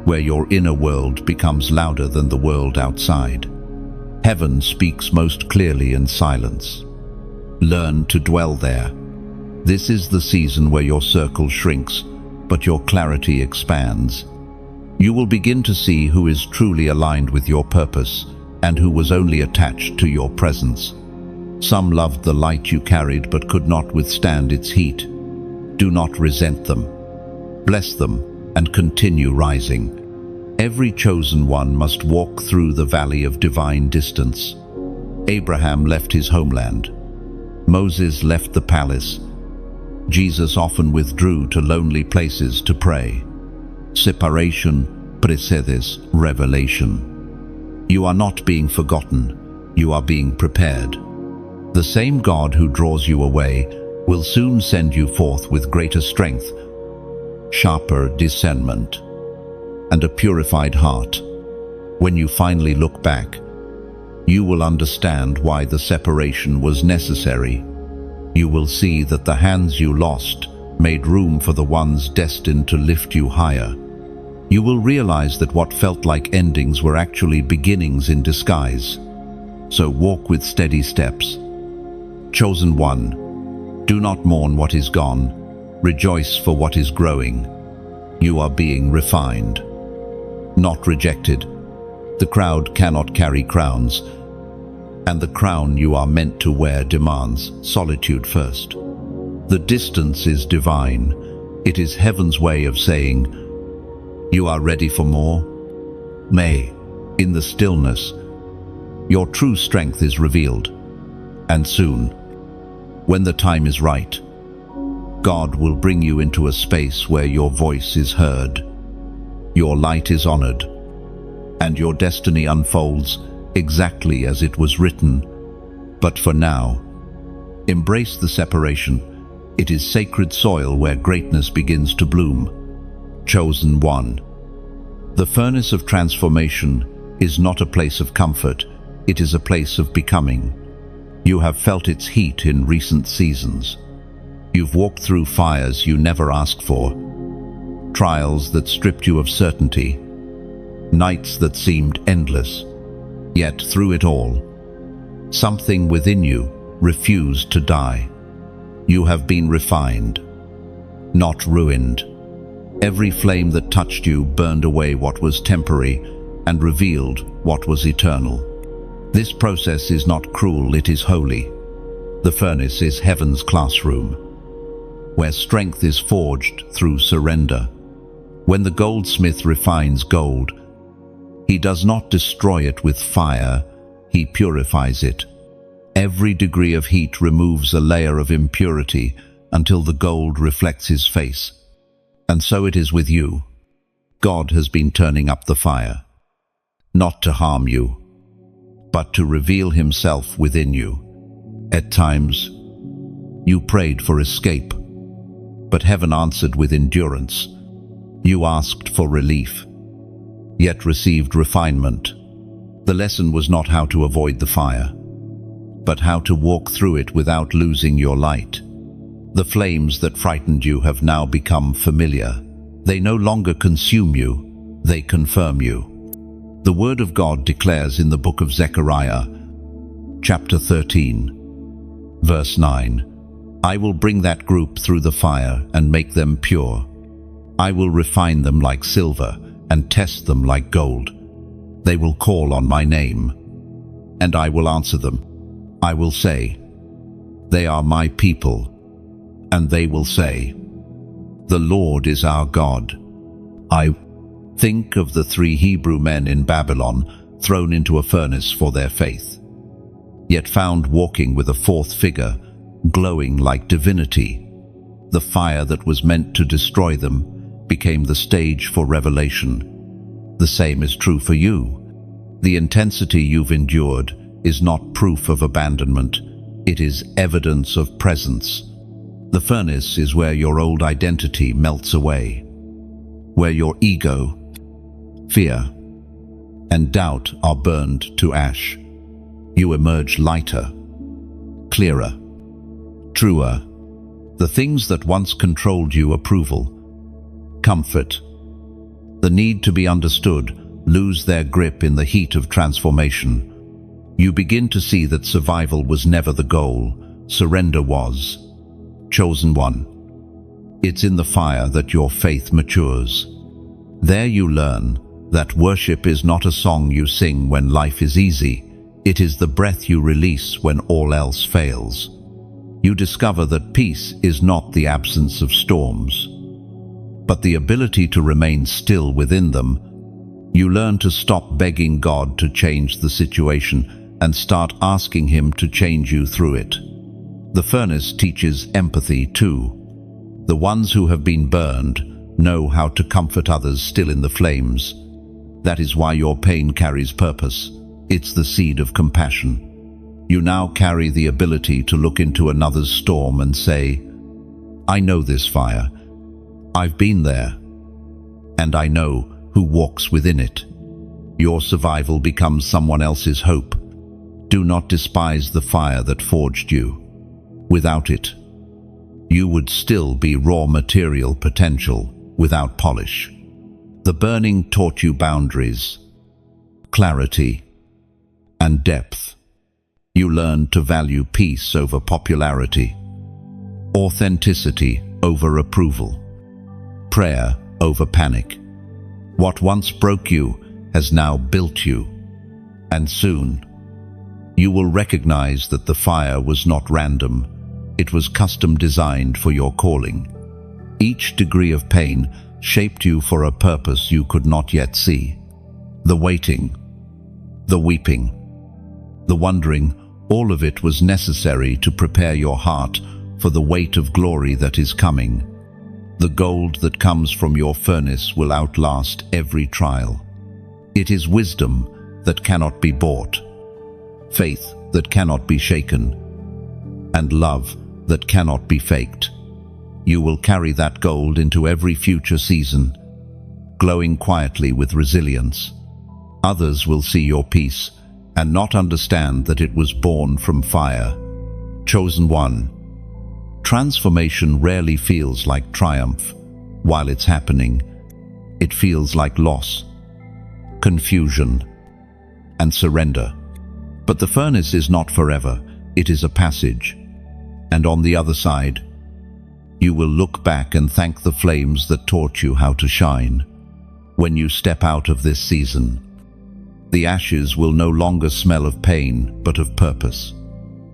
where your inner world becomes louder than the world outside. Heaven speaks most clearly in silence. Learn to dwell there. This is the season where your circle shrinks, but your clarity expands. You will begin to see who is truly aligned with your purpose and who was only attached to your presence. Some loved the light you carried but could not withstand its heat. Do not resent them. Bless them and continue rising. Every chosen one must walk through the valley of divine distance. Abraham left his homeland. Moses left the palace. Jesus often withdrew to lonely places to pray. Separation precedes revelation. You are not being forgotten, you are being prepared. The same God who draws you away will soon send you forth with greater strength, sharper discernment, and a purified heart. When you finally look back, you will understand why the separation was necessary. You will see that the hands you lost made room for the ones destined to lift you higher. You will realize that what felt like endings were actually beginnings in disguise. So walk with steady steps. Chosen one, do not mourn what is gone. Rejoice for what is growing. You are being refined, not rejected. The crowd cannot carry crowns, and the crown you are meant to wear demands solitude first. The distance is divine. It is heaven's way of saying, you are ready for more? May, in the stillness, your true strength is revealed. And soon, when the time is right, God will bring you into a space where your voice is heard, your light is honored, and your destiny unfolds exactly as it was written. But for now, embrace the separation. It is sacred soil where greatness begins to bloom. Chosen one. The furnace of transformation is not a place of comfort, it is a place of becoming. You have felt its heat in recent seasons. You've walked through fires you never asked for, trials that stripped you of certainty, nights that seemed endless. Yet through it all, something within you refused to die. You have been refined, not ruined. Every flame that touched you burned away what was temporary and revealed what was eternal. This process is not cruel, it is holy. The furnace is heaven's classroom, where strength is forged through surrender. When the goldsmith refines gold, he does not destroy it with fire, he purifies it. Every degree of heat removes a layer of impurity until the gold reflects his face. And so it is with you. God has been turning up the fire, not to harm you, but to reveal himself within you. At times, you prayed for escape, but heaven answered with endurance. You asked for relief, yet received refinement. The lesson was not how to avoid the fire, but how to walk through it without losing your light. The flames that frightened you have now become familiar. They no longer consume you, they confirm you. The Word of God declares in the book of Zechariah, chapter 13, verse 9, I will bring that group through the fire and make them pure. I will refine them like silver and test them like gold. They will call on my name, and I will answer them. I will say, they are my people, and they will say, the Lord is our God. I think of the 3 Hebrew men in Babylon thrown into a furnace for their faith, yet found walking with a 4th figure, glowing like divinity. The fire that was meant to destroy them became the stage for revelation. The same is true for you. The intensity you've endured is not proof of abandonment, it is evidence of presence. The furnace is where your old identity melts away, where your ego, fear, and doubt are burned to ash. You emerge lighter, clearer, truer. The things that once controlled you, approval, comfort, the need to be understood, lose their grip in the heat of transformation. You begin to see that survival was never the goal, surrender was. Chosen one. It's in the fire that your faith matures. There you learn that worship is not a song you sing when life is easy. It is the breath you release when all else fails. You discover that peace is not the absence of storms, but the ability to remain still within them. You learn to stop begging God to change the situation and start asking Him to change you through it. The furnace teaches empathy too. The ones who have been burned know how to comfort others still in the flames. That is why your pain carries purpose. It's the seed of compassion. You now carry the ability to look into another's storm and say, I know this fire. I've been there. And I know who walks within it. Your survival becomes someone else's hope. Do not despise the fire that forged you. Without it, you would still be raw material potential without polish. The burning taught you boundaries, clarity, and depth. You learned to value peace over popularity, authenticity over approval, prayer over panic. What once broke you has now built you, and soon you will recognize that the fire was not random. It was custom designed for your calling. Each degree of pain shaped you for a purpose you could not yet see. The waiting, the weeping, the wondering, all of it was necessary to prepare your heart for the weight of glory that is coming. The gold that comes from your furnace will outlast every trial. It is wisdom that cannot be bought, faith that cannot be shaken, and love that cannot be faked. You will carry that gold into every future season, glowing quietly with resilience. Others will see your peace and not understand that it was born from fire. Chosen one. Transformation rarely feels like triumph. While it's happening, it feels like loss, confusion, and surrender. But the furnace is not forever. It is a passage. And on the other side, you will look back and thank the flames that taught you how to shine. When you step out of this season, the ashes will no longer smell of pain, but of purpose.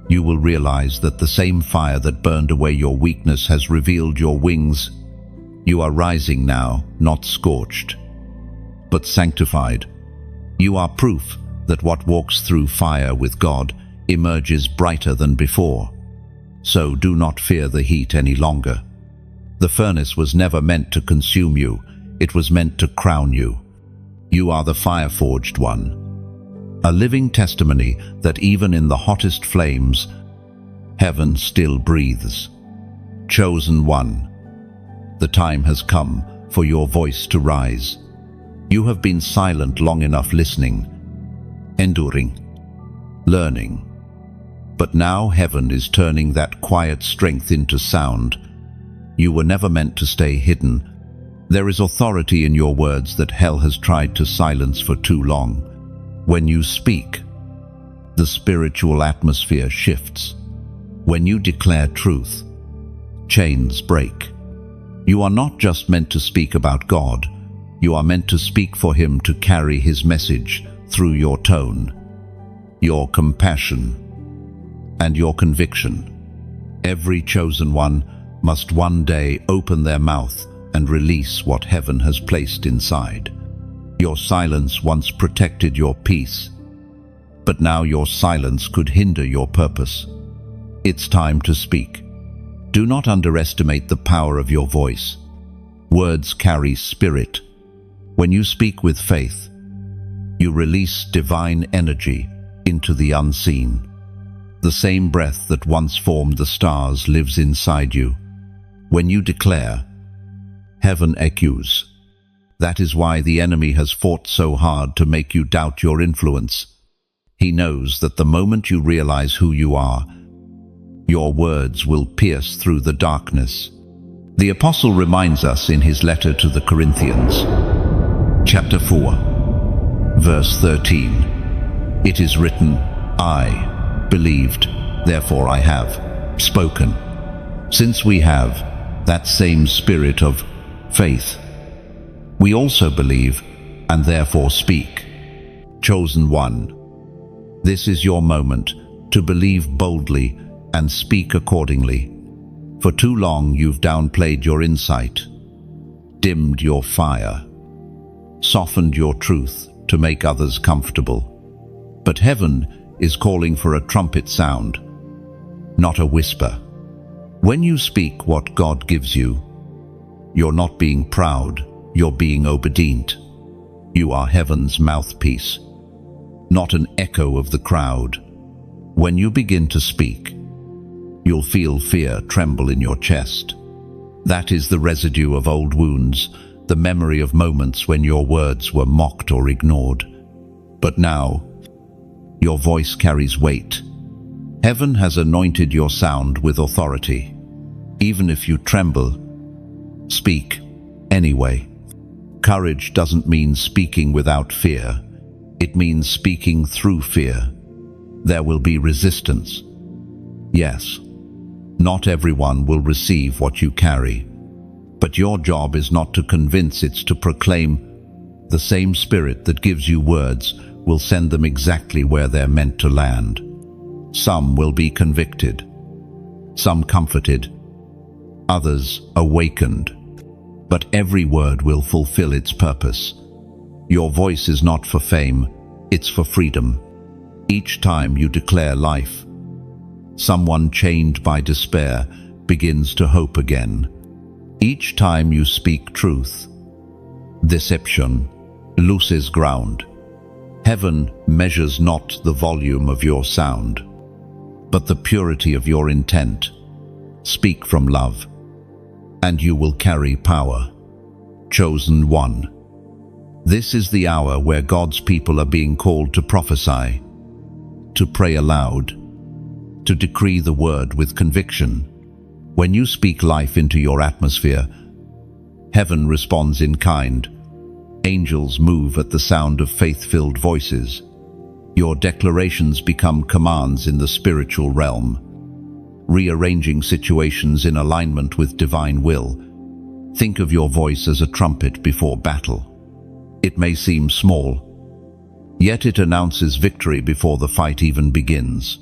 You will realize that the same fire that burned away your weakness has revealed your wings. You are rising now, not scorched, but sanctified. You are proof that what walks through fire with God emerges brighter than before. So do not fear the heat any longer. The furnace was never meant to consume you. It was meant to crown you. You are the fire-forged one, a living testimony that even in the hottest flames, heaven still breathes. Chosen one, the time has come for your voice to rise. You have been silent long enough, listening, enduring, learning. But now heaven is turning that quiet strength into sound. You were never meant to stay hidden. There is authority in your words that hell has tried to silence for too long. When you speak, the spiritual atmosphere shifts. When you declare truth, chains break. You are not just meant to speak about God. You are meant to speak for Him, to carry His message through your tone, your compassion, and your conviction. Every chosen one must one day open their mouth and release what heaven has placed inside. Your silence once protected your peace, but now your silence could hinder your purpose. It's time to speak. Do not underestimate the power of your voice. Words carry spirit. When you speak with faith, you release divine energy into the unseen. The same breath that once formed the stars lives inside you. When you declare, heaven echoes. That is why the enemy has fought so hard to make you doubt your influence. He knows that the moment you realize who you are, your words will pierce through the darkness. The apostle reminds us in his letter to the Corinthians, chapter 4, verse 13. It is written, I believed, therefore I have spoken. Since we have that same spirit of faith, we also believe and therefore speak. Chosen one, this is your moment to believe boldly and speak accordingly. For too long you've downplayed your insight, dimmed your fire, softened your truth to make others comfortable. But heaven is calling for a trumpet sound, not a whisper. When you speak what God gives you, You're not being proud, you're being obedient. You are heaven's mouthpiece, not an echo of the crowd. When you begin to speak, you'll feel fear tremble in your chest. That is the residue of old wounds, the memory of moments when your words were mocked or ignored. But now, your voice carries weight. Heaven has anointed your sound with authority. Even if you tremble, speak anyway. Courage doesn't mean speaking without fear. It means speaking through fear. There will be resistance. Yes, not everyone will receive what you carry. But your job is not to convince, it's to proclaim. The same Spirit that gives you words will send them exactly where they're meant to land. Some will be convicted, some comforted, others awakened. But every word will fulfill its purpose. Your voice is not for fame, it's for freedom. Each time you declare life, someone chained by despair begins to hope again. Each time you speak truth, deception loses ground. Heaven measures not the volume of your sound, but the purity of your intent. Speak from love, and you will carry power. Chosen one. This is the hour where God's people are being called to prophesy, to pray aloud, to decree the word with conviction. When you speak life into your atmosphere, heaven responds in kind. Angels move at the sound of faith-filled voices. Your declarations become commands in the spiritual realm, rearranging situations in alignment with divine will. Think of your voice as a trumpet before battle. It may seem small, yet it announces victory before the fight even begins.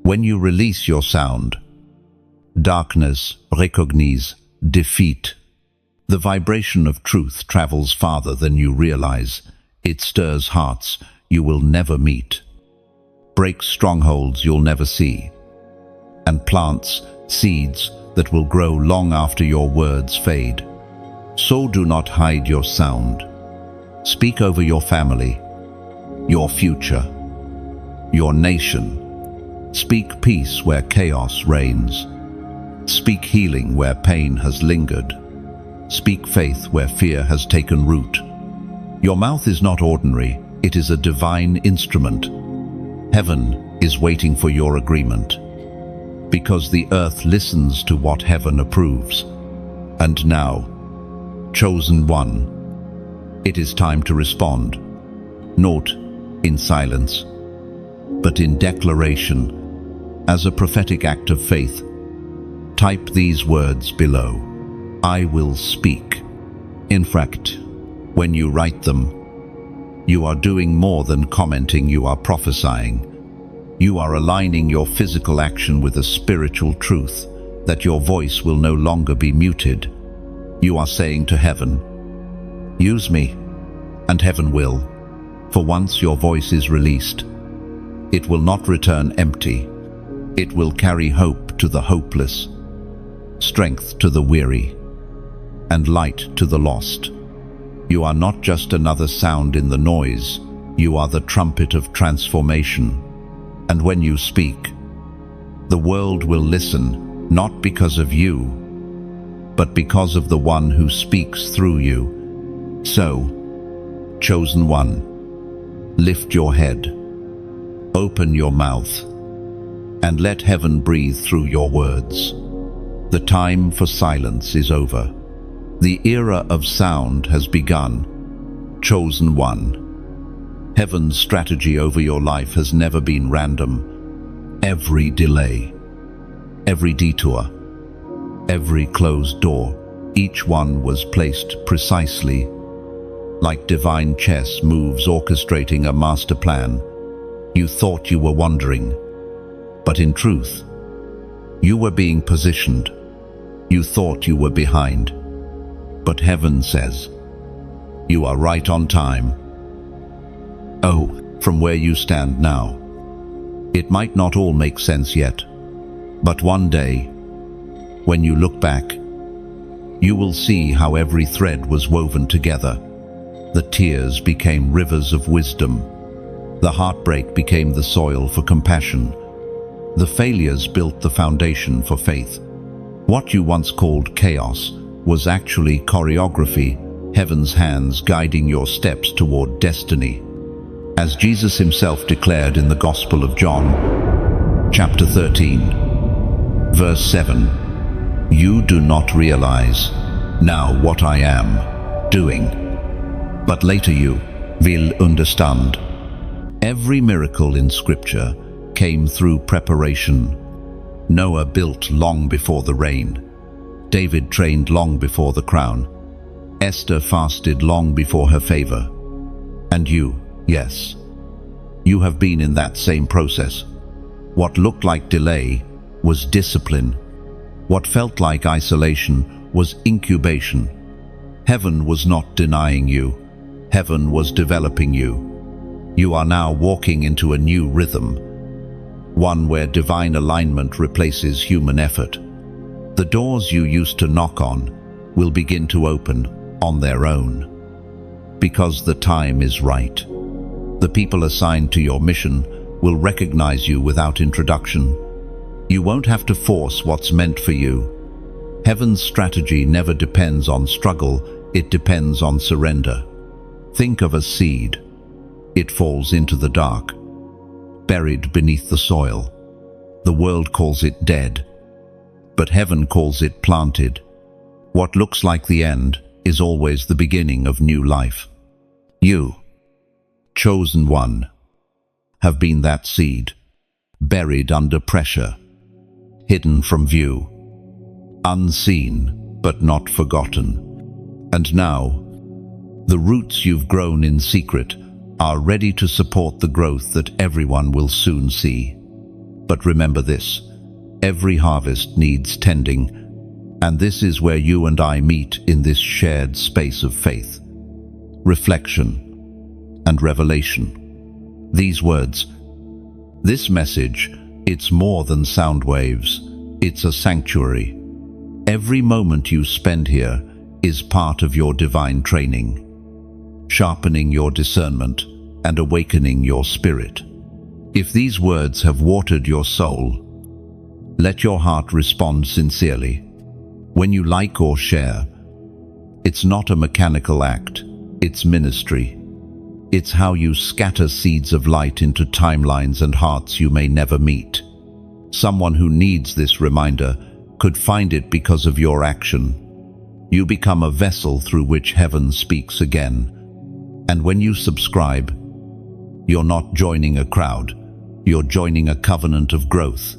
When you release your sound, darkness recognizes defeat. The vibration of truth travels farther than you realize. It stirs hearts you will never meet, breaks strongholds you'll never see, and plants seeds that will grow long after your words fade. So do not hide your sound. Speak over your family, your future, your nation. Speak peace where chaos reigns. Speak healing where pain has lingered. Speak faith where fear has taken root. Your mouth is not ordinary, it is a divine instrument. Heaven is waiting for your agreement, because the earth listens to what heaven approves. And now, chosen one, it is time to respond, not in silence, but in declaration. As a prophetic act of faith, type these words below. I will speak. In fact, when you write them, you are doing more than commenting, you are prophesying. You are aligning your physical action with a spiritual truth, that your voice will no longer be muted. You are saying to heaven, use me, and heaven will. For once your voice is released, it will not return empty. It will carry hope to the hopeless, strength to the weary, and light to the lost. You are not just another sound in the noise, you are the trumpet of transformation. And when you speak, the world will listen, not because of you, but because of the one who speaks through you. So, chosen one, lift your head, open your mouth, and let heaven breathe through your words. The time for silence is over. The era of sound has begun. Chosen one. Heaven's strategy over your life has never been random. Every delay, every detour, every closed door, each one was placed precisely, like divine chess moves orchestrating a master plan. You thought you were wandering, but in truth, you were being positioned. You thought you were behind, but heaven says, you are right on time. Oh, from where you stand now, it might not all make sense yet, but one day, when you look back, you will see how every thread was woven together. The tears became rivers of wisdom. The heartbreak became the soil for compassion. The failures built the foundation for faith. What you once called chaos was actually choreography, heaven's hands guiding your steps toward destiny. As Jesus himself declared in the Gospel of John, chapter 13, verse 7, "You do not realize now what I am doing, but later you will understand." Every miracle in Scripture came through preparation. Noah built long before the rain. David trained long before the crown. Esther fasted long before her favor. And you, yes, you have been in that same process. What looked like delay was discipline. What felt like isolation was incubation. Heaven was not denying you. Heaven was developing you. You are now walking into a new rhythm, one where divine alignment replaces human effort. The doors you used to knock on will begin to open on their own, because the time is right. The people assigned to your mission will recognize you without introduction. You won't have to force what's meant for you. Heaven's strategy never depends on struggle, it depends on surrender. Think of a seed. It falls into the dark, buried beneath the soil. The world calls it dead, but heaven calls it planted. What looks like the end is always the beginning of new life. You, chosen one, have been that seed, buried under pressure, hidden from view, unseen but not forgotten. And now, the roots you've grown in secret are ready to support the growth that everyone will soon see. But remember this, every harvest needs tending, and this is where you and I meet in this shared space of faith, reflection, and revelation. These words, this message, it's more than sound waves, it's a sanctuary. Every moment you spend here is part of your divine training, sharpening your discernment and awakening your spirit. If these words have watered your soul, let your heart respond sincerely. When you like or share, it's not a mechanical act, it's ministry. It's how you scatter seeds of light into timelines and hearts you may never meet. Someone who needs this reminder could find it because of your action. You become a vessel through which heaven speaks again. And when you subscribe, you're not joining a crowd, you're joining a covenant of growth.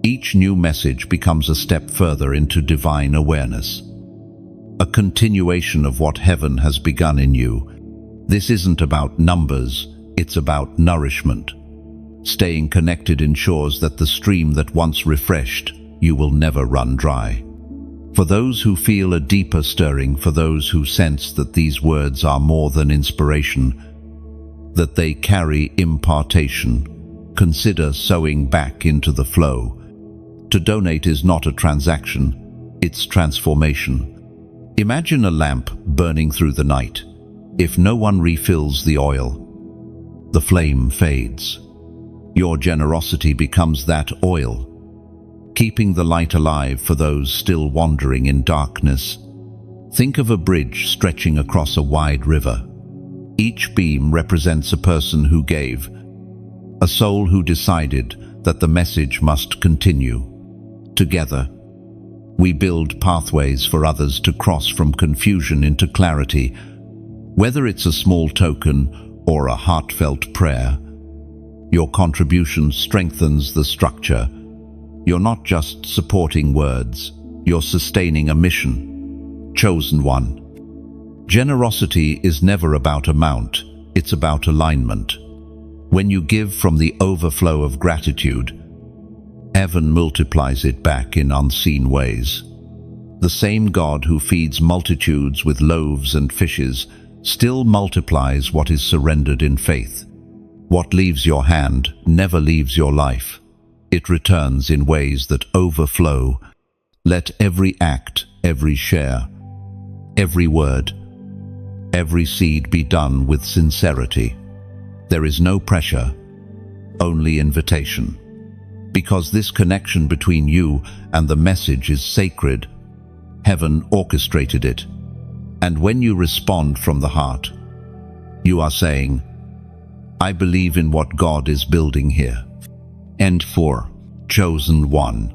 Each new message becomes a step further into divine awareness, a continuation of what heaven has begun in you. This isn't about numbers, it's about nourishment. Staying connected ensures that the stream that once refreshed you will never run dry. For those who feel a deeper stirring, for those who sense that these words are more than inspiration, that they carry impartation, consider sowing back into the flow. To donate is not a transaction, it's transformation. Imagine a lamp burning through the night. If no one refills the oil, the flame fades. Your generosity becomes that oil, keeping the light alive for those still wandering in darkness. Think of a bridge stretching across a wide river. Each beam represents a person who gave, a soul who decided that the message must continue. Together, we build pathways for others to cross from confusion into clarity. Whether it's a small token or a heartfelt prayer, your contribution strengthens the structure. You're not just supporting words, you're sustaining a mission. Chosen one. Generosity is never about amount, it's about alignment. When you give from the overflow of gratitude, heaven multiplies it back in unseen ways. The same God who feeds multitudes with loaves and fishes still multiplies what is surrendered in faith. What leaves your hand never leaves your life. It returns in ways that overflow. Let every act every share, every word, every seed be done with sincerity. There is no pressure, only invitation. Because this connection between you and the message is sacred, heaven orchestrated it. And when you respond from the heart, you are saying, I believe in what God is building here. End 4. Chosen one.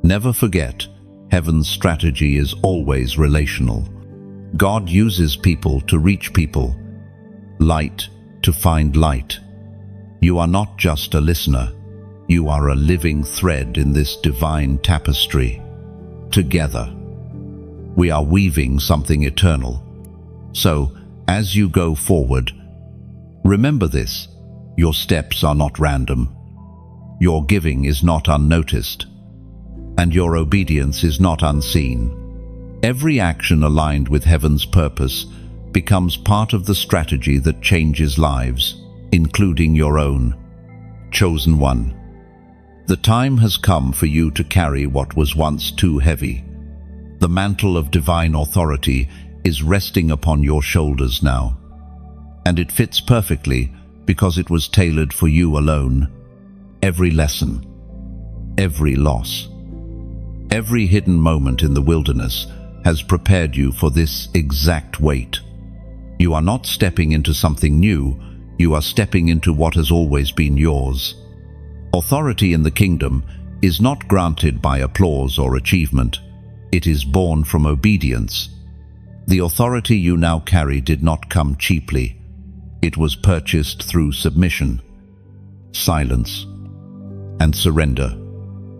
Never forget, heaven's strategy is always relational. God uses people to reach people, light to find light. You are not just a listener, you are a living thread in this divine tapestry. Together, we are weaving something eternal. So, as you go forward, remember this: your steps are not random, your giving is not unnoticed, and your obedience is not unseen. Every action aligned with heaven's purpose becomes part of the strategy that changes lives, including your own. Chosen one. The time has come for you to carry what was once too heavy. The mantle of divine authority is resting upon your shoulders now. And it fits perfectly because it was tailored for you alone. Every lesson, every loss, every hidden moment in the wilderness has prepared you for this exact weight. You are not stepping into something new, you are stepping into what has always been yours. Authority in the kingdom is not granted by applause or achievement. It is born from obedience. The authority you now carry did not come cheaply. It was purchased through submission, silence, and surrender.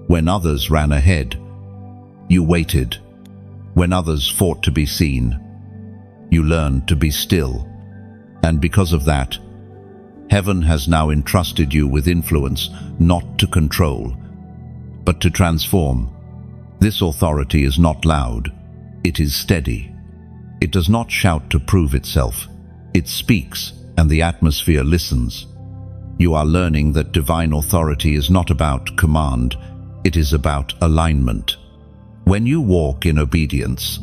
When others ran ahead, you waited. When others fought to be seen, you learned to be still. And because of that, heaven has now entrusted you with influence, not to control, but to transform. This authority is not loud, it is steady. It does not shout to prove itself. It speaks, and the atmosphere listens. You are learning that divine authority is not about command, it is about alignment. When you walk in obedience,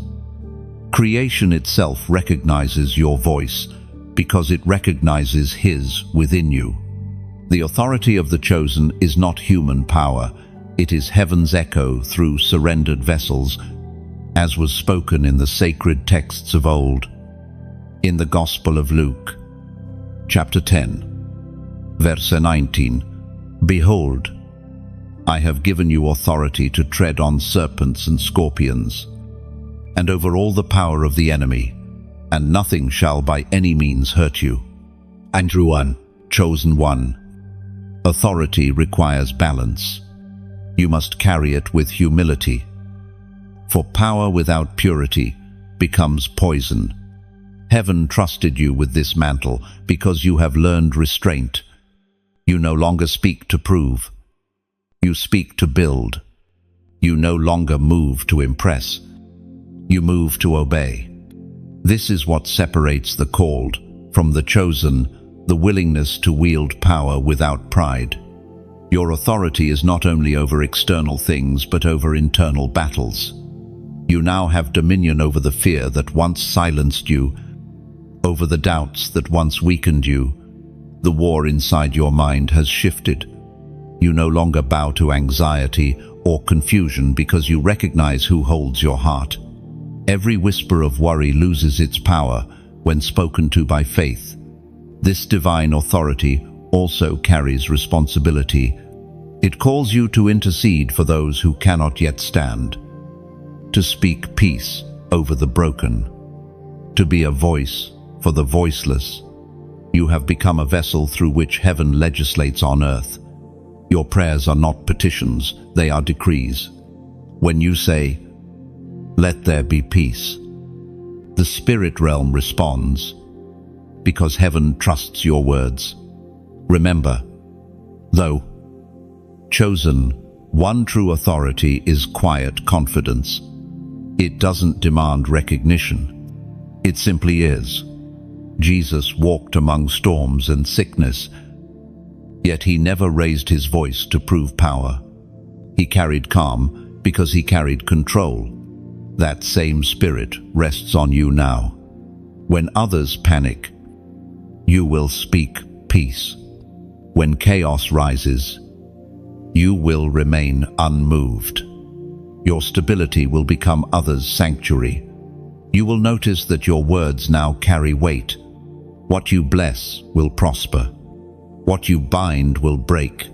creation itself recognizes your voice because it recognizes His within you. The authority of the chosen is not human power, it is heaven's echo through surrendered vessels, as was spoken in the sacred texts of old. In the Gospel of Luke, chapter 10, verse 19, Behold, I have given you authority to tread on serpents and scorpions, and over all the power of the enemy, and nothing shall by any means hurt you. Andrew 1, chosen one. Authority requires balance. You must carry it with humility. For power without purity becomes poison. Heaven trusted you with this mantle because you have learned restraint. You no longer speak to prove. You speak to build. You no longer move to impress. You move to obey. This is what separates the called from the chosen, the willingness to wield power without pride. Your authority is not only over external things but over internal battles. You now have dominion over the fear that once silenced you, over the doubts that once weakened you. The war inside your mind has shifted. You no longer bow to anxiety or confusion because you recognize who holds your heart. Every whisper of worry loses its power when spoken to by faith. This divine authority also carries responsibility. It calls you to intercede for those who cannot yet stand, to speak peace over the broken, to be a voice for the voiceless. You have become a vessel through which heaven legislates on earth. Your prayers are not petitions, they are decrees. When you say, "Let there be peace," the spirit realm responds, because heaven trusts your words. Remember, though chosen, one true authority is quiet confidence. It doesn't demand recognition. It simply is. Jesus walked among storms and sickness, yet he never raised his voice to prove power. He carried calm because he carried control. That same spirit rests on you now. When others panic, you will speak peace. When chaos rises, you will remain unmoved. Your stability will become others' sanctuary. You will notice that your words now carry weight. What you bless will prosper. What you bind will break.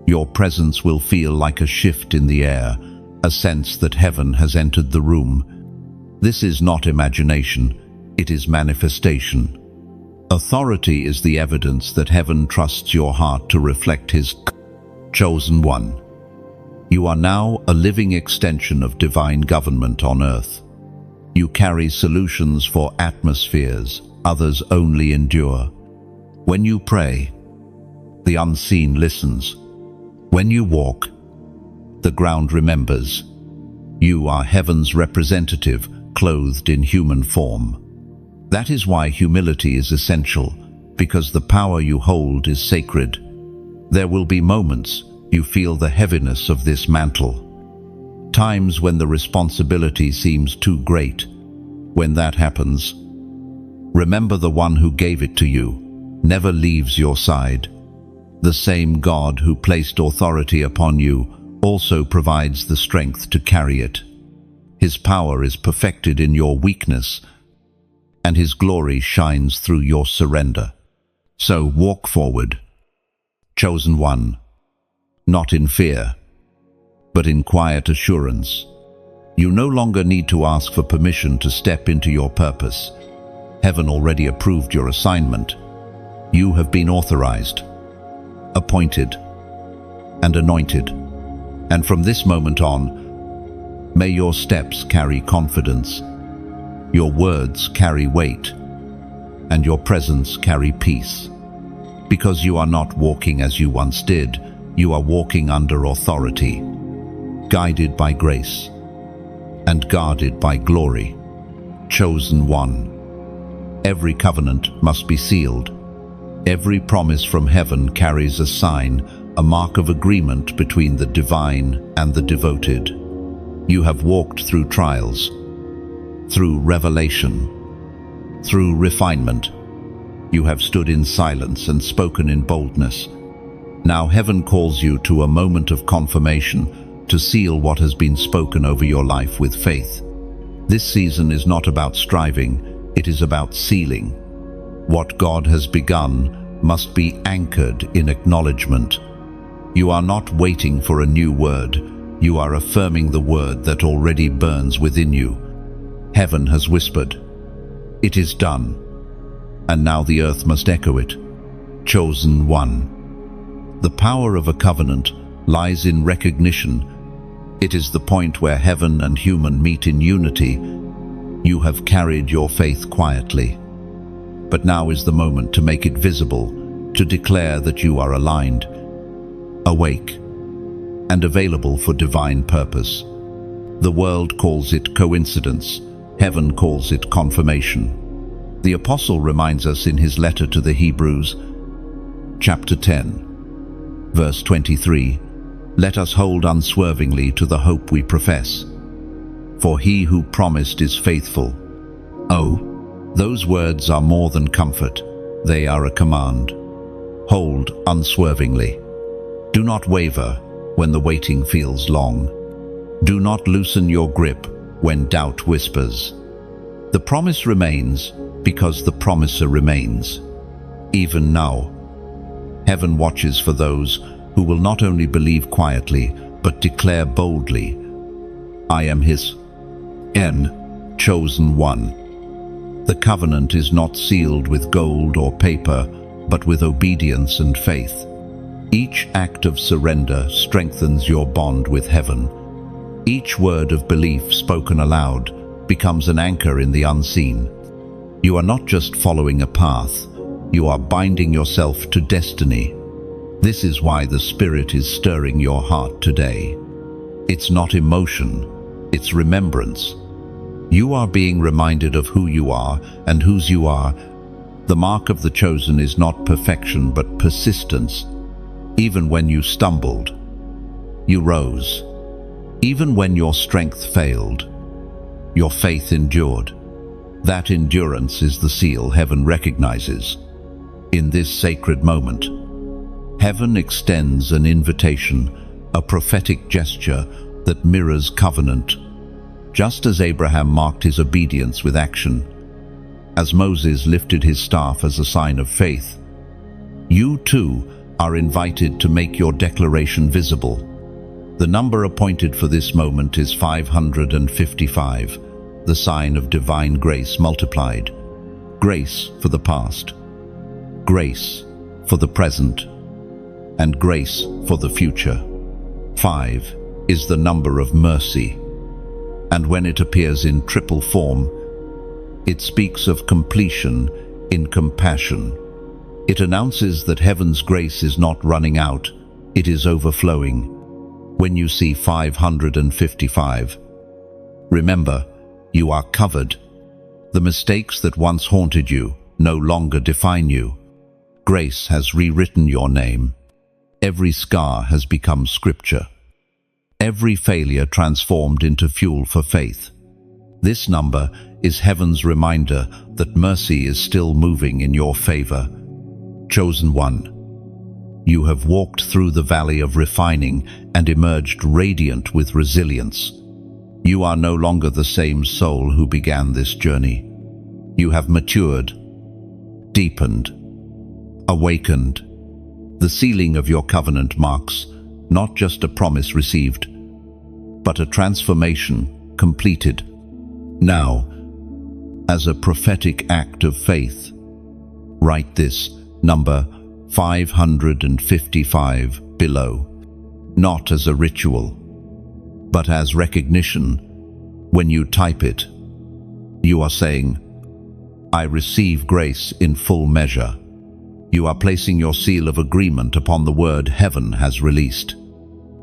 Your presence will feel like a shift in the air, a sense that heaven has entered the room. This is not imagination, it is manifestation. Authority is the evidence that heaven trusts your heart to reflect his chosen one. You are now a living extension of divine government on earth. You carry solutions for atmospheres others only endure. When you pray, the unseen listens. When you walk, the ground remembers. You are heaven's representative, clothed in human form. That is why humility is essential, because the power you hold is sacred. There will be moments you feel the heaviness of this mantle. Times when the responsibility seems too great. When that happens, remember the one who gave it to you never leaves your side. The same God who placed authority upon you also provides the strength to carry it. His power is perfected in your weakness, and his glory shines through your surrender. So walk forward, chosen one, not in fear, but in quiet assurance. You no longer need to ask for permission to step into your purpose. Heaven already approved your assignment. You have been authorized, appointed, and anointed. And from this moment on, may your steps carry confidence, your words carry weight, and your presence carry peace. Because you are not walking as you once did, you are walking under authority, guided by grace, and guarded by glory. Chosen one. Every covenant must be sealed. Every promise from heaven carries a sign, a mark of agreement between the divine and the devoted. You have walked through trials, through revelation, through refinement. You have stood in silence and spoken in boldness. Now heaven calls you to a moment of confirmation, to seal what has been spoken over your life with faith. This season is not about striving, it is about sealing. What God has begun must be anchored in acknowledgement. You are not waiting for a new word, you are affirming the word that already burns within you. Heaven has whispered, "It is done," and now the earth must echo it. Chosen one. The power of a covenant lies in recognition. It is the point where heaven and human meet in unity. You have carried your faith quietly, but now is the moment to make it visible, to declare that you are aligned, awake, and available for divine purpose. The world calls it coincidence, heaven calls it confirmation. The Apostle reminds us in his letter to the Hebrews, chapter 10, verse 23, "Let us hold unswervingly to the hope we profess, for he who promised is faithful." Oh, those words are more than comfort, they are a command. Hold unswervingly. Do not waver when the waiting feels long. Do not loosen your grip when doubt whispers. The promise remains because the promiser remains. Even now, heaven watches for those who will not only believe quietly, but declare boldly, "I am his chosen one." The covenant is not sealed with gold or paper, but with obedience and faith. Each act of surrender strengthens your bond with heaven. Each word of belief spoken aloud becomes an anchor in the unseen. You are not just following a path, you are binding yourself to destiny. This is why the Spirit is stirring your heart today. It's not emotion, it's remembrance. You are being reminded of who you are and whose you are. The mark of the chosen is not perfection but persistence. Even when you stumbled, you rose. Even when your strength failed, Your faith endured. That endurance is the seal heaven recognizes. In this sacred moment, heaven extends an invitation, a prophetic gesture that mirrors covenant. Just as Abraham marked his obedience with action, as Moses lifted his staff as a sign of faith, you too are invited to make your declaration visible. The number appointed for this moment is 555, the sign of divine grace multiplied. Grace for the past, grace for the present, and grace for the future. 5 is the number of mercy, and when it appears in triple form, it speaks of completion in compassion. It announces that heaven's grace is not running out, it is overflowing. When you see 555, remember, you are covered. The mistakes that once haunted you no longer define you. Grace has rewritten your name. Every scar has become scripture. Every failure transformed into fuel for faith. This number is heaven's reminder that mercy is still moving in your favor. Chosen one, you have walked through the valley of refining and emerged radiant with resilience. You are no longer the same soul who began this journey. You have matured, deepened, awakened. The sealing of your covenant marks not just a promise received, but a transformation completed. Now, as a prophetic act of faith, write this number 555 below, not as a ritual, but as recognition. When you type it, you are saying, I receive grace in full measure. You are placing your seal of agreement upon the word heaven has released.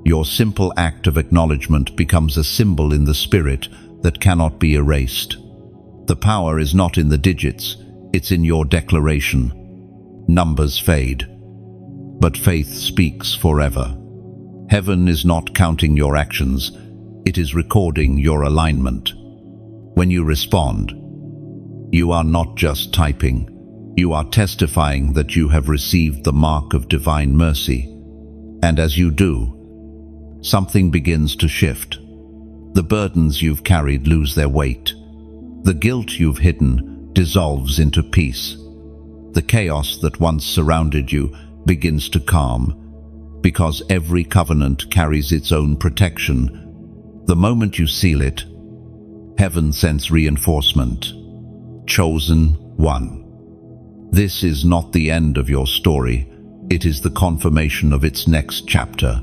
Your simple act of acknowledgement becomes a symbol in the spirit that cannot be erased. The power is not in the digits, it's in your declaration. Numbers fade, but faith speaks forever. Heaven is not counting your actions, it is recording your alignment. When you respond, you are not just typing, you are testifying that you have received the mark of divine mercy. And as you do, something begins to shift. The burdens you've carried lose their weight. The guilt you've hidden dissolves into peace. The chaos that once surrounded you begins to calm, because every covenant carries its own protection. The moment you seal it, heaven sends reinforcement. Chosen one. This is not the end of your story, it is the confirmation of its next chapter.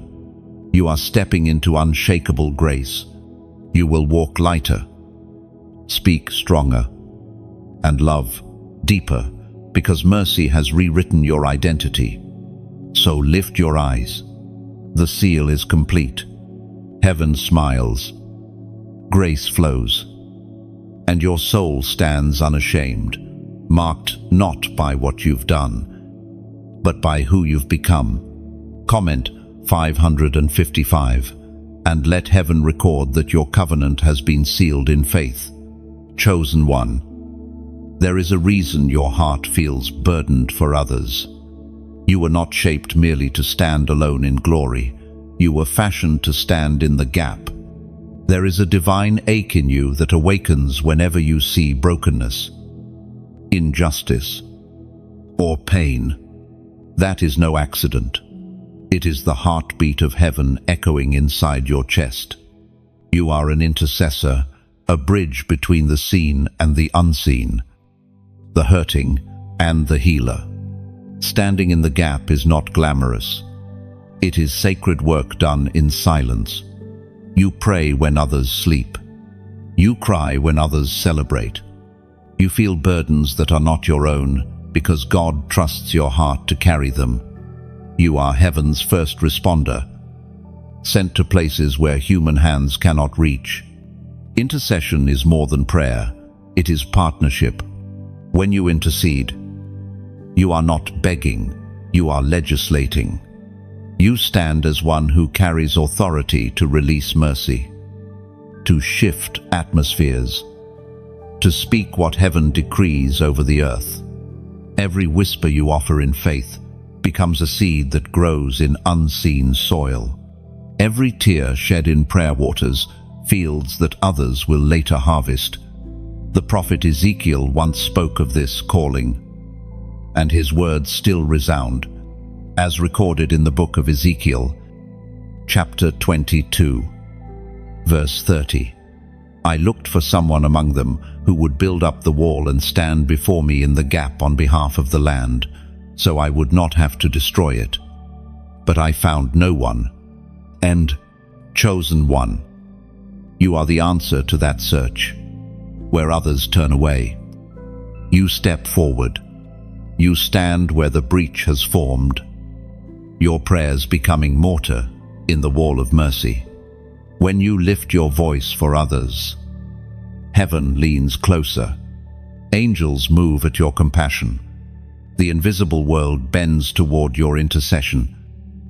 You are stepping into unshakable grace. You will walk lighter, speak stronger, and love deeper, because mercy has rewritten your identity. So lift your eyes. The seal is complete. Heaven smiles. Grace flows. And your soul stands unashamed, marked not by what you've done, but by who you've become. Comment 555, and let heaven record that your covenant has been sealed in faith. Chosen one. There is a reason your heart feels burdened for others. You were not shaped merely to stand alone in glory. You were fashioned to stand in the gap. There is a divine ache in you that awakens whenever you see brokenness, injustice, or pain. That is no accident. It is the heartbeat of heaven echoing inside your chest. You are an intercessor, a bridge between the seen and the unseen, the hurting and the healer. Standing in the gap is not glamorous. It is sacred work done in silence. You pray when others sleep. You cry when others celebrate. You feel burdens that are not your own because God trusts your heart to carry them. You are heaven's first responder, sent to places where human hands cannot reach. Intercession is more than prayer, it is partnership. When you intercede, you are not begging, you are legislating. You stand as one who carries authority to release mercy. to shift atmospheres, to speak what heaven decrees over the earth. Every whisper you offer in faith becomes a seed that grows in unseen soil. Every tear shed in prayer waters fields that others will later harvest. The prophet Ezekiel once spoke of this calling, and his words still resound, as recorded in the book of Ezekiel, chapter 22, verse 30. I looked for someone among them who would build up the wall and stand before me in the gap on behalf of the land, so I would not have to destroy it. But I found no one. And, chosen one, you are the answer to that search. Where others turn away, you step forward. You stand where the breach has formed, your prayers becoming mortar in the wall of mercy. When you lift your voice for others, heaven leans closer. Angels move at your compassion. The invisible world bends toward your intercession.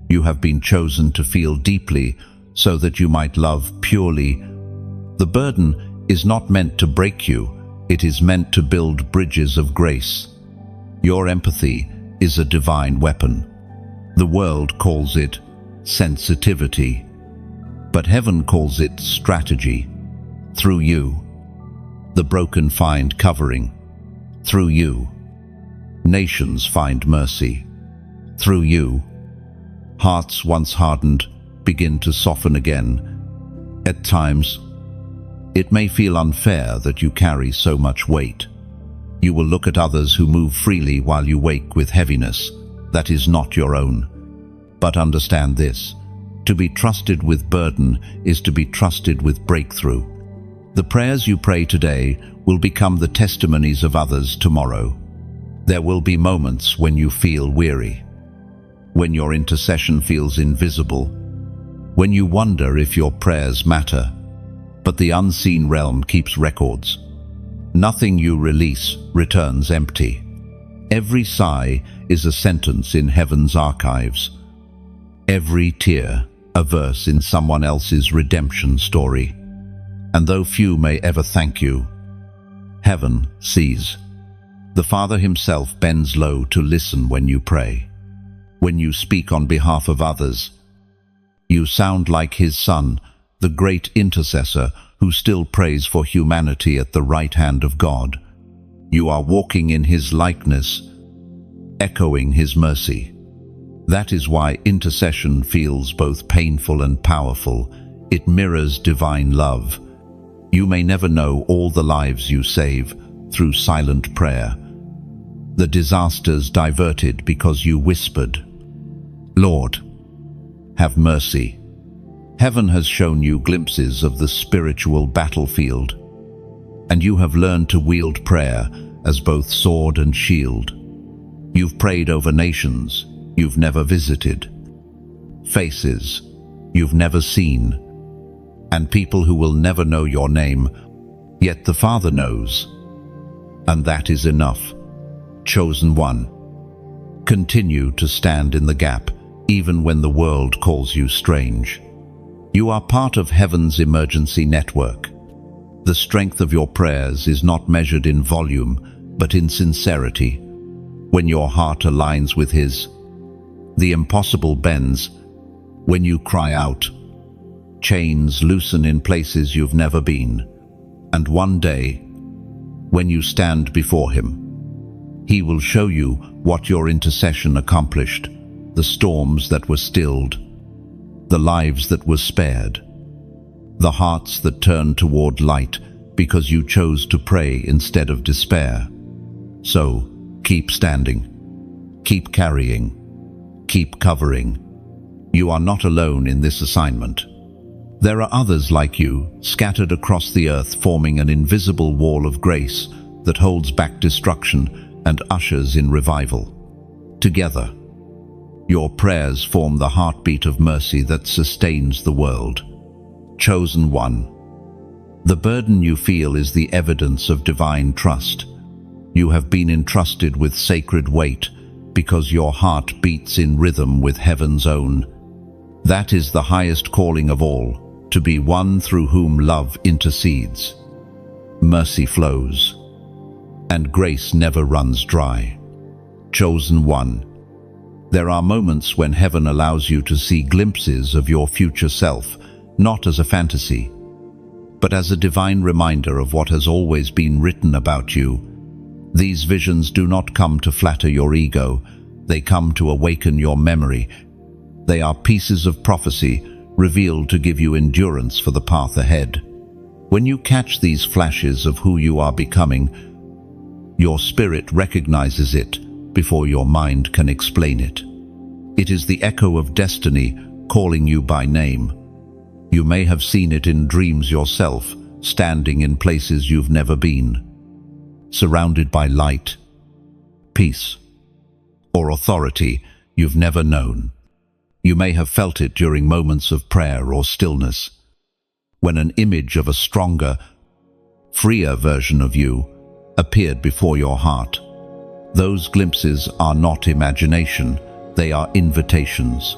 You have been chosen to feel deeply so that you might love purely. The burden is not meant to break you, it is meant to build bridges of grace. Your empathy is a divine weapon. The world calls it sensitivity, but heaven calls it strategy. Through you, the broken find covering. Through you, nations find mercy. Through you, hearts once hardened begin to soften again. At times, it may feel unfair that you carry so much weight. You will look at others who move freely while you wake with heaviness that is not your own. But understand this: to be trusted with burden is to be trusted with breakthrough. The prayers you pray today will become the testimonies of others tomorrow. There will be moments when you feel weary, when your intercession feels invisible, when you wonder if your prayers matter. But the unseen realm keeps records. Nothing you release returns empty. Every sigh is a sentence in heaven's archives. Every tear a verse in someone else's redemption story. And though few may ever thank you, heaven sees. The Father himself bends low to listen when you pray. When you speak on behalf of others, you sound like his Son, the great intercessor who still prays for humanity at the right hand of God. You are walking in his likeness, echoing his mercy. That is why intercession feels both painful and powerful. It mirrors divine love. You may never know all the lives you save through silent prayer. The disasters diverted because you whispered, "Lord, have mercy." Heaven has shown you glimpses of the spiritual battlefield, and you have learned to wield prayer as both sword and shield. You've prayed over nations you've never visited, faces you've never seen, and people who will never know your name, yet the Father knows. And that is enough. Chosen one, continue to stand in the gap, even when the world calls you strange. You are part of heaven's emergency network. The strength of your prayers is not measured in volume, but in sincerity. When your heart aligns with his, the impossible bends. When you cry out, chains loosen in places you've never been. And one day, when you stand before him, he will show you what your intercession accomplished, the storms that were stilled, the lives that were spared, the hearts that turned toward light because you chose to pray instead of despair. So, keep standing, keep carrying, keep covering. You are not alone in this assignment. There are others like you, scattered across the earth, forming an invisible wall of grace that holds back destruction and ushers in revival. Together, your prayers form the heartbeat of mercy that sustains the world. Chosen one, the burden you feel is the evidence of divine trust. You have been entrusted with sacred weight because your heart beats in rhythm with heaven's own. That is the highest calling of all, to be one through whom love intercedes, mercy flows, and grace never runs dry. Chosen one. There are moments when heaven allows you to see glimpses of your future self, not as a fantasy, but as a divine reminder of what has always been written about you. These visions do not come to flatter your ego, they come to awaken your memory. They are pieces of prophecy revealed to give you endurance for the path ahead. When you catch these flashes of who you are becoming, your spirit recognizes it before your mind can explain it. It is the echo of destiny calling you by name. You may have seen it in dreams yourself, standing in places you've never been, surrounded by light, peace, or authority you've never known. You may have felt it during moments of prayer or stillness, when an image of a stronger, freer version of you appeared before your heart. Those glimpses are not imagination, they are invitations.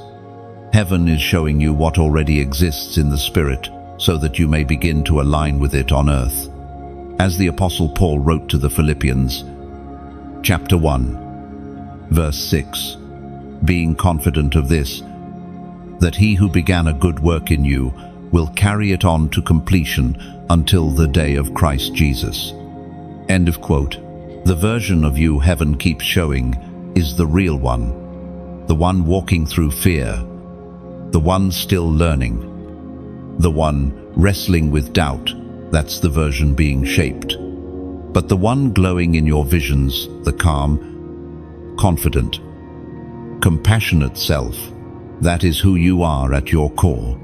Heaven is showing you what already exists in the Spirit, so that you may begin to align with it on earth. As the Apostle Paul wrote to the Philippians, chapter 1, verse 6, being confident of this, that he who began a good work in you will carry it on to completion until the day of Christ Jesus. End of quote. The version of you heaven keeps showing is the real one, the one walking through fear, the one still learning, the one wrestling with doubt. That's the version being shaped. But the one glowing in your visions, the calm, confident, compassionate self, that is who you are at your core.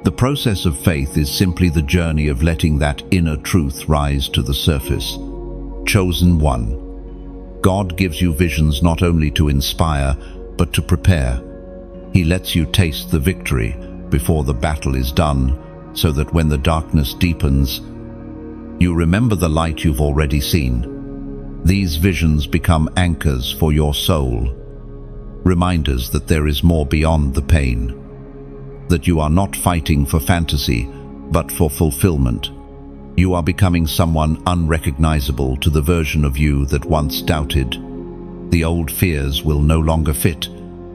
The process of faith is simply the journey of letting that inner truth rise to the surface. Chosen one. God gives you visions not only to inspire, but to prepare. He lets you taste the victory before the battle is done, so that when the darkness deepens, you remember the light you've already seen. These visions become anchors for your soul, reminders that there is more beyond the pain, that you are not fighting for fantasy, but for fulfillment. You are becoming someone unrecognizable to the version of you that once doubted. The old fears will no longer fit.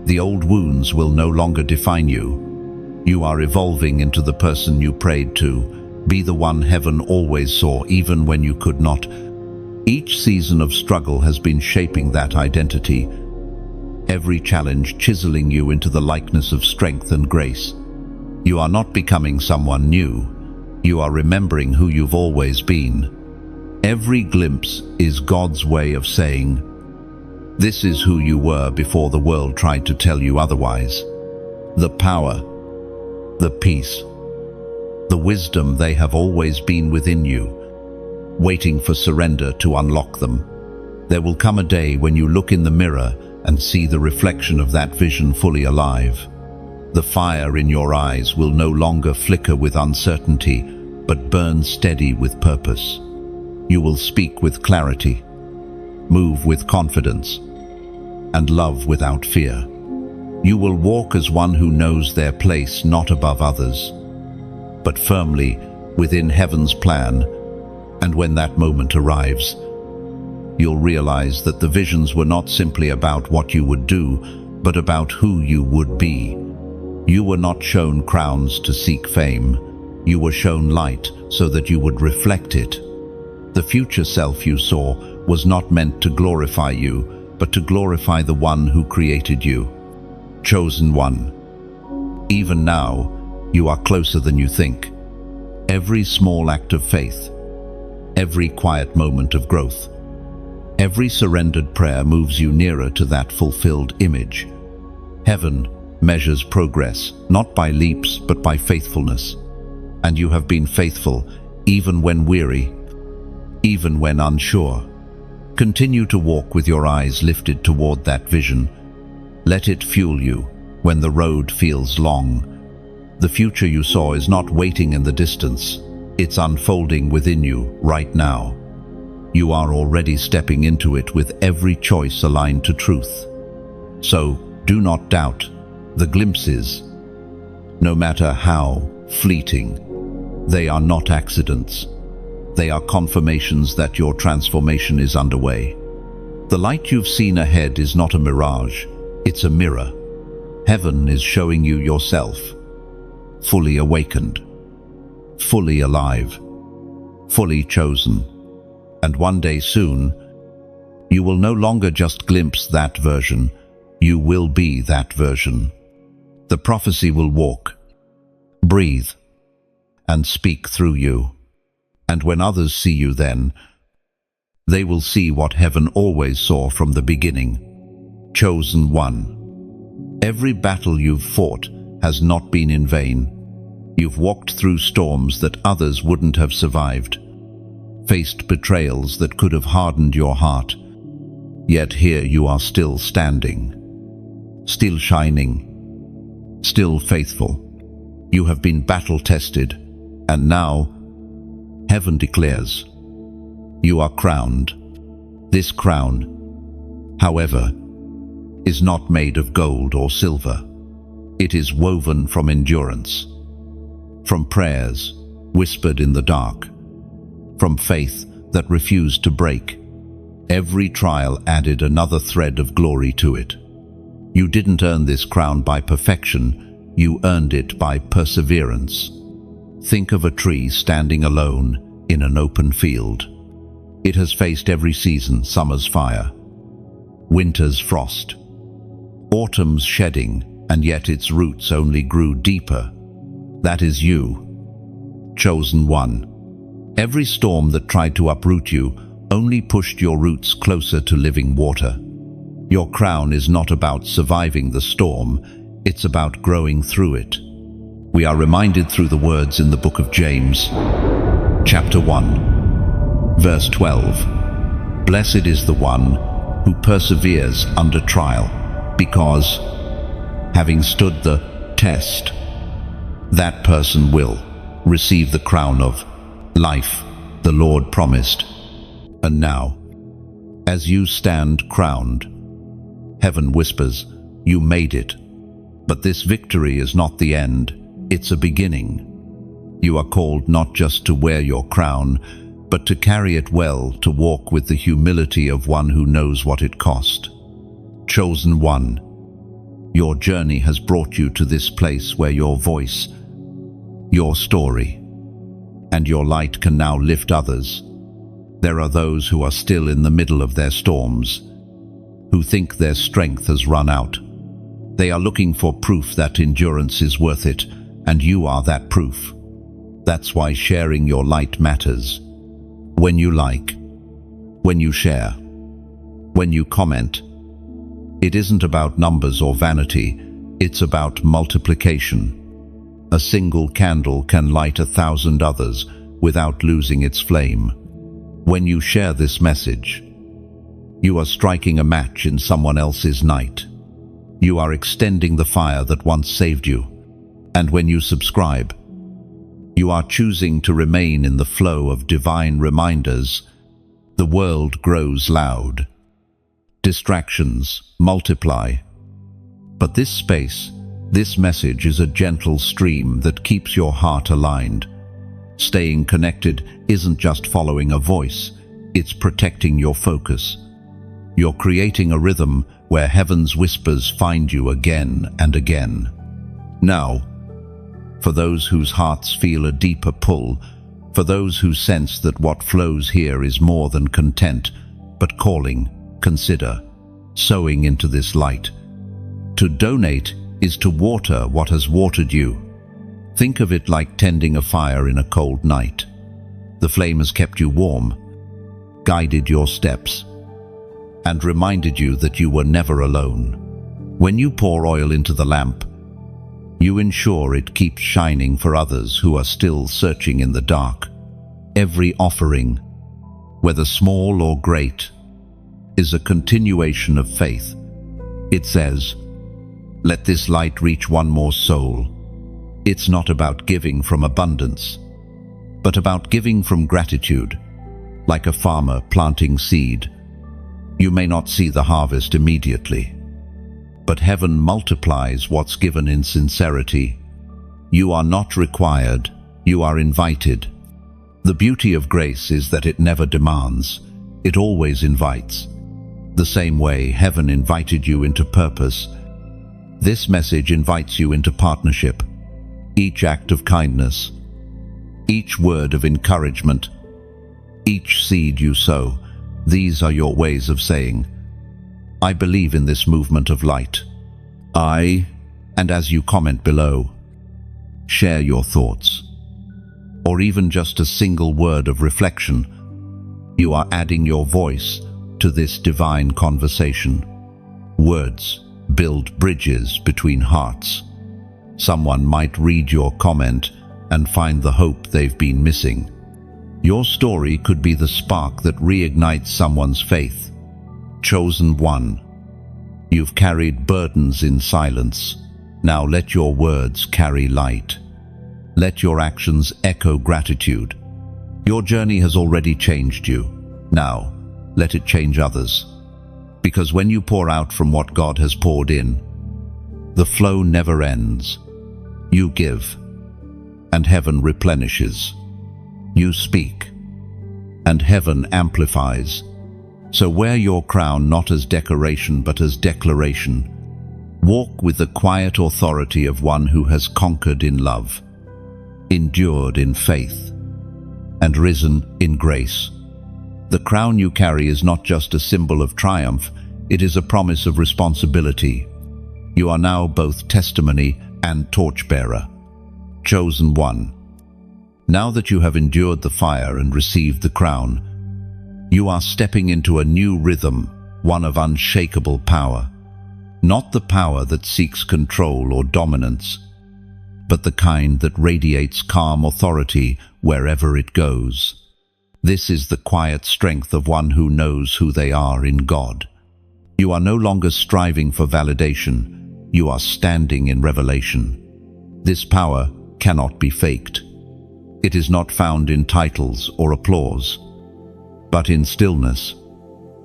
The old wounds will no longer define you. You are evolving into the person you prayed to, be the one heaven always saw even when you could not. Each season of struggle has been shaping that identity, every challenge chiseling you into the likeness of strength and grace. You are not becoming someone new. You are remembering who you've always been. Every glimpse is God's way of saying, this is who you were before the world tried to tell you otherwise. The power, the peace, the wisdom, they have always been within you, waiting for surrender to unlock them. There will come a day when you look in the mirror and see the reflection of that vision fully alive. The fire in your eyes will no longer flicker with uncertainty, but burn steady with purpose. You will speak with clarity, move with confidence, and love without fear. You will walk as one who knows their place not above others, but firmly within heaven's plan. And when that moment arrives, you'll realize that the visions were not simply about what you would do, but about who you would be. You were not shown crowns to seek fame. You were shown light so that you would reflect it. The future self you saw was not meant to glorify you, but to glorify the one who created you. Chosen one. Even now, you are closer than you think. Every small act of faith, every quiet moment of growth, every surrendered prayer moves you nearer to that fulfilled image. Heaven measures progress, not by leaps, but by faithfulness. And you have been faithful, even when weary, even when unsure. Continue to walk with your eyes lifted toward that vision. Let it fuel you when the road feels long. The future you saw is not waiting in the distance. It's unfolding within you right now. You are already stepping into it with every choice aligned to truth. So do not doubt the glimpses, no matter how fleeting. They are not accidents. They are confirmations that your transformation is underway. The light you've seen ahead is not a mirage, it's a mirror. Heaven is showing you yourself, fully awakened, fully alive, fully chosen. And one day soon, you will no longer just glimpse that version, you will be that version. The prophecy will walk, breathe, and speak through you. And when others see you then, they will see what heaven always saw from the beginning. Chosen one. Every battle you've fought has not been in vain. You've walked through storms that others wouldn't have survived, faced betrayals that could have hardened your heart. Yet here you are still standing, still shining, still faithful. You have been battle-tested, and now, heaven declares, you are crowned. This crown, however, is not made of gold or silver. It is woven from endurance, from prayers whispered in the dark, from faith that refused to break. Every trial added another thread of glory to it. You didn't earn this crown by perfection, you earned it by perseverance. Think of a tree standing alone in an open field. It has faced every season: summer's fire, winter's frost, autumn's shedding, and yet its roots only grew deeper. That is you, chosen one. Every storm that tried to uproot you only pushed your roots closer to living water. Your crown is not about surviving the storm, it's about growing through it. We are reminded through the words in the book of James, chapter 1, verse 12. Blessed is the one who perseveres under trial, because, having stood the test, that person will receive the crown of life the Lord promised. And now, as you stand crowned, heaven whispers, you made it. But this victory is not the end, it's a beginning. You are called not just to wear your crown, but to carry it well, to walk with the humility of one who knows what it cost. Chosen one, your journey has brought you to this place where your voice, your story, and your light can now lift others. There are those who are still in the middle of their storms, who think their strength has run out. They are looking for proof that endurance is worth it, and you are that proof. That's why sharing your light matters. When you like, when you share, when you comment, it isn't about numbers or vanity, it's about multiplication. A single candle can light 1,000 others without losing its flame. When you share this message, you are striking a match in someone else's night. You are extending the fire that once saved you. And when you subscribe, you are choosing to remain in the flow of divine reminders. The world grows loud. Distractions multiply. But this space, this message is a gentle stream that keeps your heart aligned. Staying connected isn't just following a voice, it's protecting your focus. You're creating a rhythm where heaven's whispers find you again and again. Now, for those whose hearts feel a deeper pull, for those who sense that what flows here is more than content, but calling, consider sowing into this light. To donate is to water what has watered you. Think of it like tending a fire in a cold night. The flame has kept you warm, guided your steps, and reminded you that you were never alone. When you pour oil into the lamp, you ensure it keeps shining for others who are still searching in the dark. Every offering, whether small or great, is a continuation of faith. It says, "Let this light reach one more soul." It's not about giving from abundance, but about giving from gratitude, like a farmer planting seed. You may not see the harvest immediately, but heaven multiplies what's given in sincerity. You are not required, you are invited. The beauty of grace is that it never demands, it always invites. The same way heaven invited you into purpose, this message invites you into partnership. Each act of kindness, each word of encouragement, each seed you sow, these are your ways of saying, I believe in this movement of light. And as you comment below, share your thoughts, or even just a single word of reflection, you are adding your voice to this divine conversation. Words build bridges between hearts. Someone might read your comment and find the hope they've been missing. Your story could be the spark that reignites someone's faith. Chosen one, you've carried burdens in silence. Now let your words carry light. Let your actions echo gratitude. Your journey has already changed you. Now, let it change others. Because when you pour out from what God has poured in, the flow never ends. You give, and heaven replenishes. You speak, and heaven amplifies. So wear your crown not as decoration but as declaration. Walk with the quiet authority of one who has conquered in love, endured in faith, and risen in grace. The crown you carry is not just a symbol of triumph, it is a promise of responsibility. You are now both testimony and torchbearer. Chosen one. Now that you have endured the fire and received the crown, you are stepping into a new rhythm, one of unshakable power. Not the power that seeks control or dominance, but the kind that radiates calm authority wherever it goes. This is the quiet strength of one who knows who they are in God. You are no longer striving for validation, you are standing in revelation. This power cannot be faked. It is not found in titles or applause, but in stillness.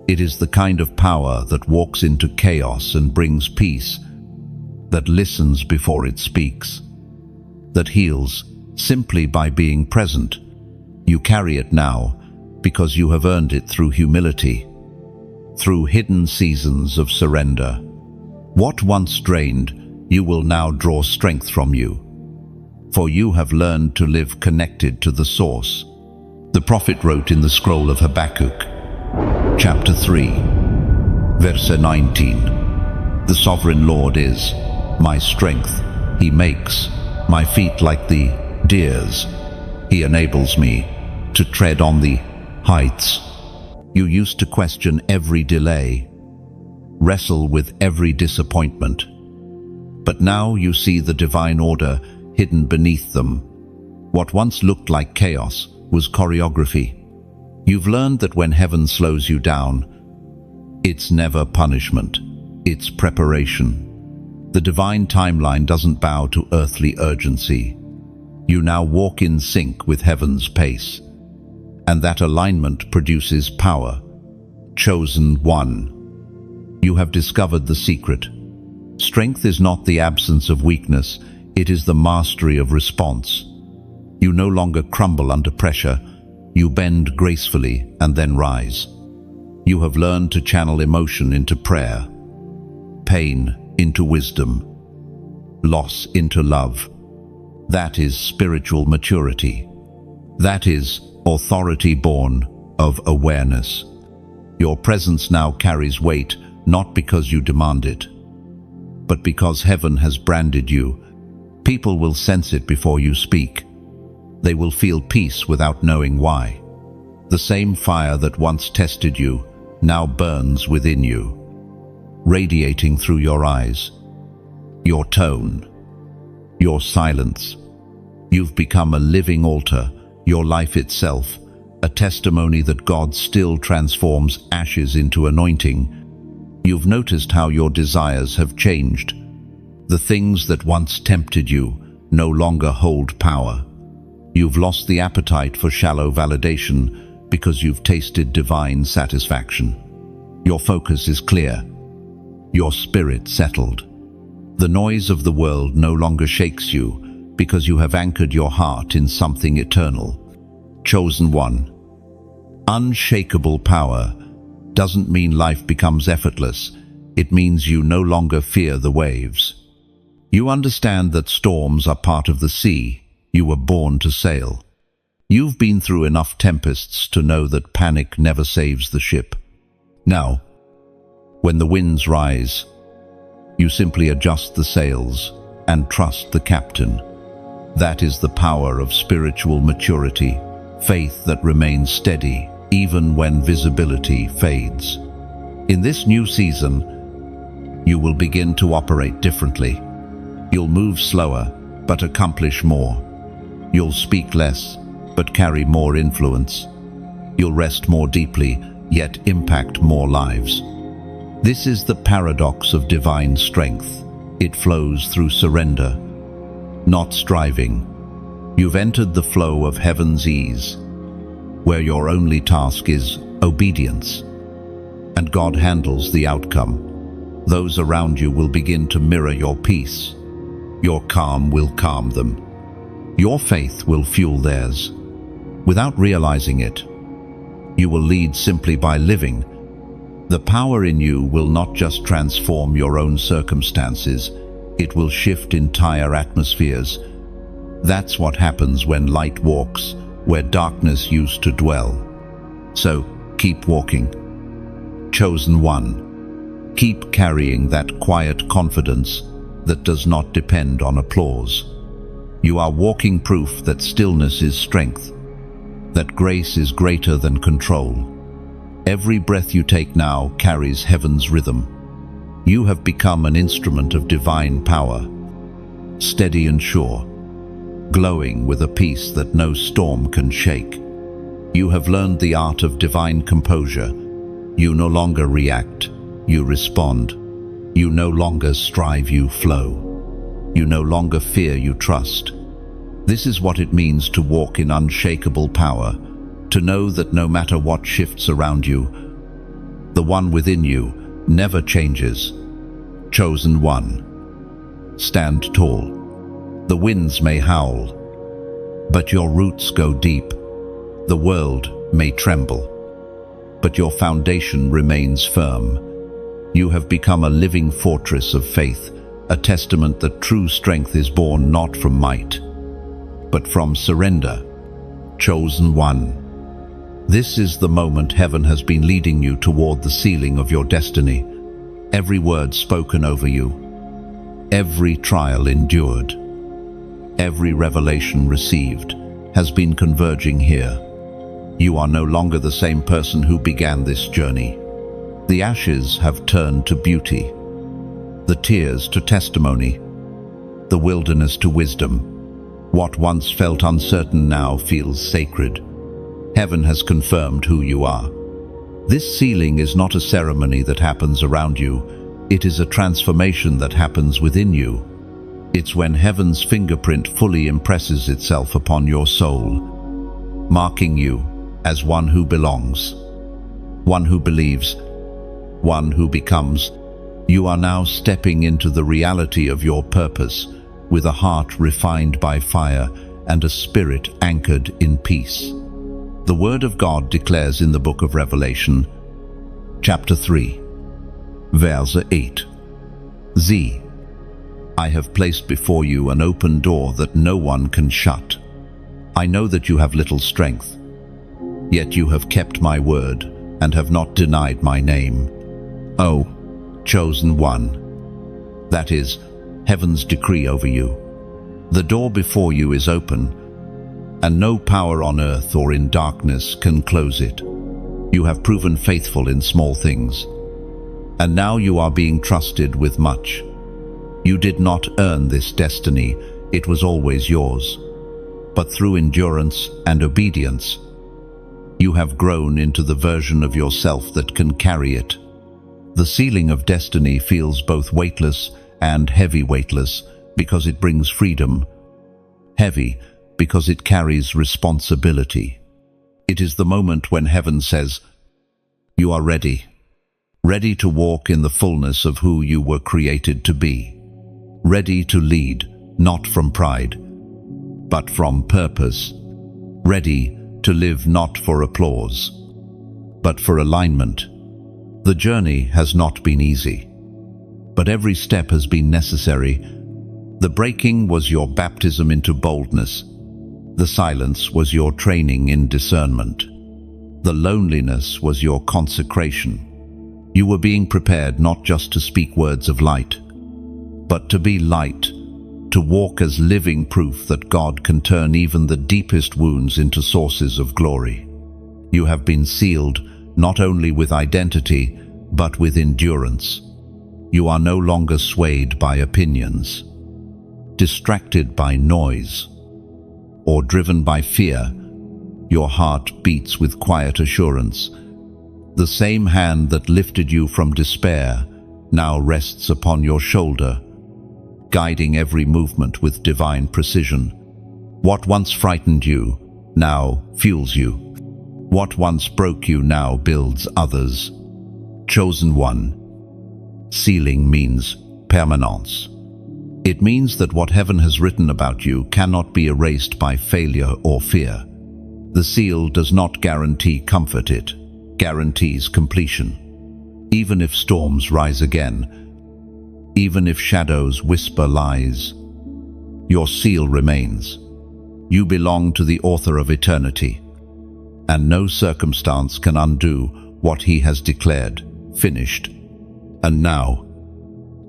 It is the kind of power that walks into chaos and brings peace, that listens before it speaks, that heals simply by being present. You carry it now because you have earned it through humility, through hidden seasons of surrender. What once drained, you will now draw strength from you, for you have learned to live connected to the source. The prophet wrote in the scroll of Habakkuk, chapter 3, verse 19, The sovereign Lord is my strength. He makes my feet like the deer's. He enables me to tread on the heights. You used to question every delay, wrestle with every disappointment. But now you see the divine order hidden beneath them. What once looked like chaos was choreography. You've learned that when heaven slows you down, it's never punishment, it's preparation. The divine timeline doesn't bow to earthly urgency. You now walk in sync with heaven's pace, and that alignment produces power. Chosen one. You have discovered the secret. Strength is not the absence of weakness, it is the mastery of response. You no longer crumble under pressure, you bend gracefully and then rise. You have learned to channel emotion into prayer, pain into wisdom, loss into love. That is spiritual maturity. That is authority born of awareness. Your presence now carries weight, not because you demand it, but because heaven has branded you. People will sense it before you speak. They will feel peace without knowing why. The same fire that once tested you now burns within you, radiating through your eyes, your tone, your silence. You've become a living altar, your life itself, a testimony that God still transforms ashes into anointing. You've noticed how your desires have changed. The things that once tempted you no longer hold power. You've lost the appetite for shallow validation because you've tasted divine satisfaction. Your focus is clear, your spirit settled. The noise of the world no longer shakes you because you have anchored your heart in something eternal. Chosen one. Unshakable power doesn't mean life becomes effortless. It means you no longer fear the waves. You understand that storms are part of the sea you were born to sail. You've been through enough tempests to know that panic never saves the ship. Now, when the winds rise, you simply adjust the sails and trust the captain. That is the power of spiritual maturity, faith that remains steady even when visibility fades. In this new season, you will begin to operate differently. You'll move slower, but accomplish more. You'll speak less, but carry more influence. You'll rest more deeply, yet impact more lives. This is the paradox of divine strength. It flows through surrender, not striving. You've entered the flow of heaven's ease, where your only task is obedience, and God handles the outcome. Those around you will begin to mirror your peace. Your calm will calm them. Your faith will fuel theirs. Without realizing it, you will lead simply by living. The power in you will not just transform your own circumstances, it will shift entire atmospheres. That's what happens when light walks where darkness used to dwell. So, keep walking. Chosen one. Keep carrying that quiet confidence that does not depend on applause. You are walking proof that stillness is strength, that grace is greater than control. Every breath you take now carries heaven's rhythm. You have become an instrument of divine power, steady and sure, glowing with a peace that no storm can shake. You have learned the art of divine composure. You no longer react, you respond. You no longer strive, you flow. You no longer fear, you trust. This is what it means to walk in unshakable power, to know that no matter what shifts around you, the one within you never changes. Chosen one. Stand tall. The winds may howl, but your roots go deep. The world may tremble, but your foundation remains firm. You have become a living fortress of faith, a testament that true strength is born not from might, but from surrender. Chosen one. This is the moment heaven has been leading you toward the ceiling of your destiny. Every word spoken over you, every trial endured, every revelation received has been converging here. You are no longer the same person who began this journey. The ashes have turned to beauty, the tears to testimony, the wilderness to wisdom. What once felt uncertain now feels sacred. Heaven has confirmed who you are. This sealing is not a ceremony that happens around you. It is a transformation that happens within you. It's when heaven's fingerprint fully impresses itself upon your soul, marking you as one who belongs, one who believes, one who becomes. You are now stepping into the reality of your purpose, with a heart refined by fire and a spirit anchored in peace. The Word of God declares in the book of Revelation, chapter 3, verse 8, Z. I have placed before you an open door that no one can shut. I know that you have little strength, yet you have kept my word and have not denied my name. Oh, chosen one. That is heaven's decree over you. The door before you is open, and no power on earth or in darkness can close it. You have proven faithful in small things, and now you are being trusted with much. You did not earn this destiny, it was always yours. But through endurance and obedience, you have grown into the version of yourself that can carry it. The ceiling of destiny feels both weightless and heavy. Weightless because it brings freedom. Heavy because it carries responsibility. It is the moment when heaven says, you are ready. Ready to walk in the fullness of who you were created to be. Ready to lead, not from pride, but from purpose, ready to live not for applause, but for alignment. The journey has not been easy, but every step has been necessary. The breaking was your baptism into boldness. The silence was your training in discernment. The loneliness was your consecration. You were being prepared not just to speak words of light, but to be light, to walk as living proof that God can turn even the deepest wounds into sources of glory. You have been sealed not only with identity, but with endurance. You are no longer swayed by opinions, distracted by noise, or driven by fear. Your heart beats with quiet assurance. The same hand that lifted you from despair now rests upon your shoulder, guiding every movement with divine precision. What once frightened you now fuels you. What once broke you now builds others. Chosen one. Sealing means permanence. It means that what heaven has written about you cannot be erased by failure or fear. The seal does not guarantee comfort, it guarantees completion. Even if storms rise again, even if shadows whisper lies, your seal remains. You belong to the author of eternity, and no circumstance can undo what he has declared finished. And now,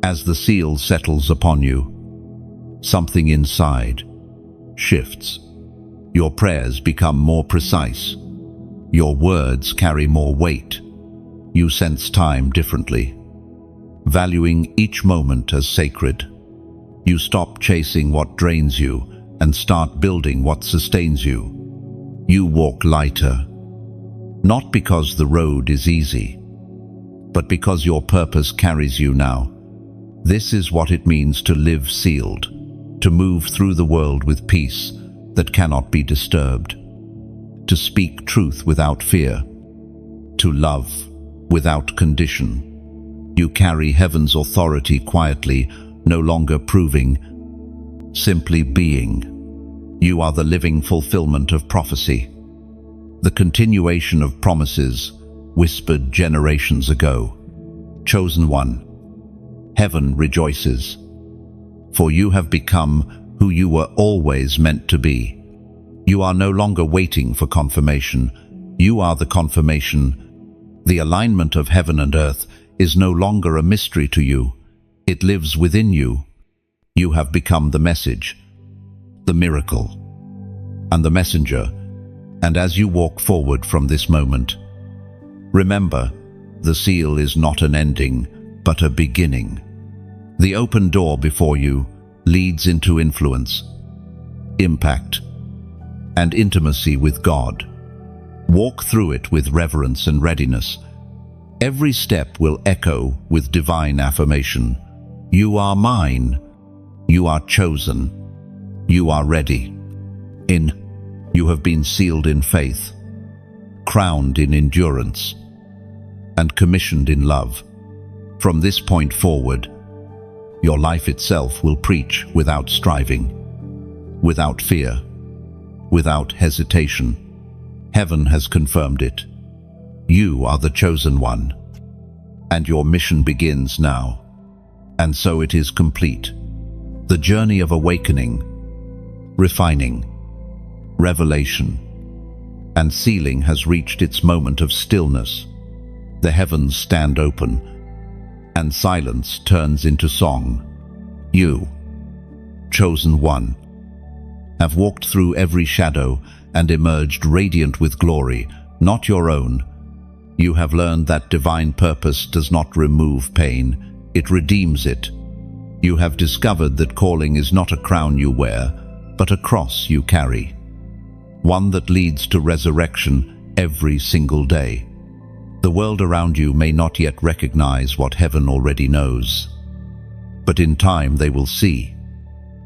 as the seal settles upon you, something inside shifts. Your prayers become more precise. Your words carry more weight. You sense time differently, valuing each moment as sacred. You stop chasing what drains you and start building what sustains you. You walk lighter, not because the road is easy, but because your purpose carries you now. This is what it means to live sealed, to move through the world with peace that cannot be disturbed, to speak truth without fear, to love without condition. You carry heaven's authority quietly, no longer proving, simply being. You are the living fulfillment of prophecy, the continuation of promises whispered generations ago. Chosen one. Heaven rejoices, for you have become who you were always meant to be. You are no longer waiting for confirmation. You are the confirmation. The alignment of heaven and earth is no longer a mystery to you. It lives within you. You have become the message, the miracle, and the messenger. And as you walk forward from this moment, remember, the seal is not an ending, but a beginning. The open door before you leads into influence, impact, and intimacy with God. Walk through it with reverence and readiness. Every step will echo with divine affirmation. You are mine. You are chosen. You are ready. You have been sealed in faith, crowned in endurance, and commissioned in love. From this point forward, your life itself will preach without striving, without fear, without hesitation. Heaven has confirmed it. You are the chosen one, and your mission begins now. And so it is complete. The journey of awakening, refining, revelation, and sealing has reached its moment of stillness. The heavens stand open, and silence turns into song. You, chosen one, have walked through every shadow and emerged radiant with glory, not your own. You have learned that divine purpose does not remove pain, it redeems it. You have discovered that calling is not a crown you wear, but a cross you carry, one that leads to resurrection every single day. The world around you may not yet recognize what heaven already knows, but in time they will see.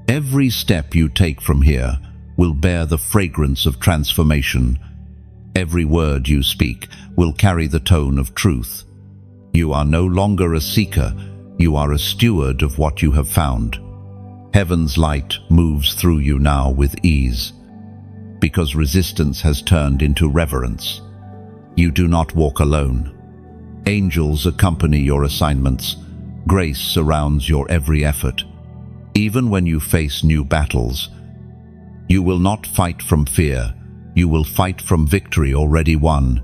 Every step you take from here will bear the fragrance of transformation. Every word you speak will carry the tone of truth. You are no longer a seeker, you are a steward of what you have found. Heaven's light moves through you now with ease, because resistance has turned into reverence. You do not walk alone. Angels accompany your assignments. Grace surrounds your every effort. Even when you face new battles, you will not fight from fear. You will fight from victory already won.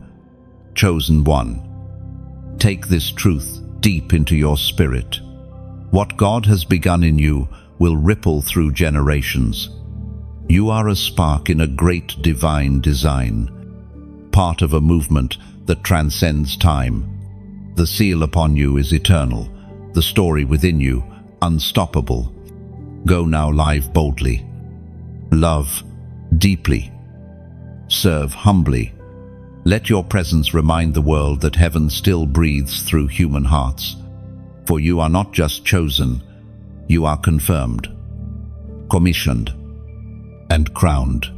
Chosen one. Take this truth deep into your spirit. What God has begun in you will ripple through generations. You are a spark in a great divine design, part of a movement that transcends time. The seal upon you is eternal, the story within you unstoppable. Go now live boldly. Love deeply. Serve humbly. Let your presence remind the world that heaven still breathes through human hearts. For you are not just chosen, you are confirmed, commissioned, and crowned.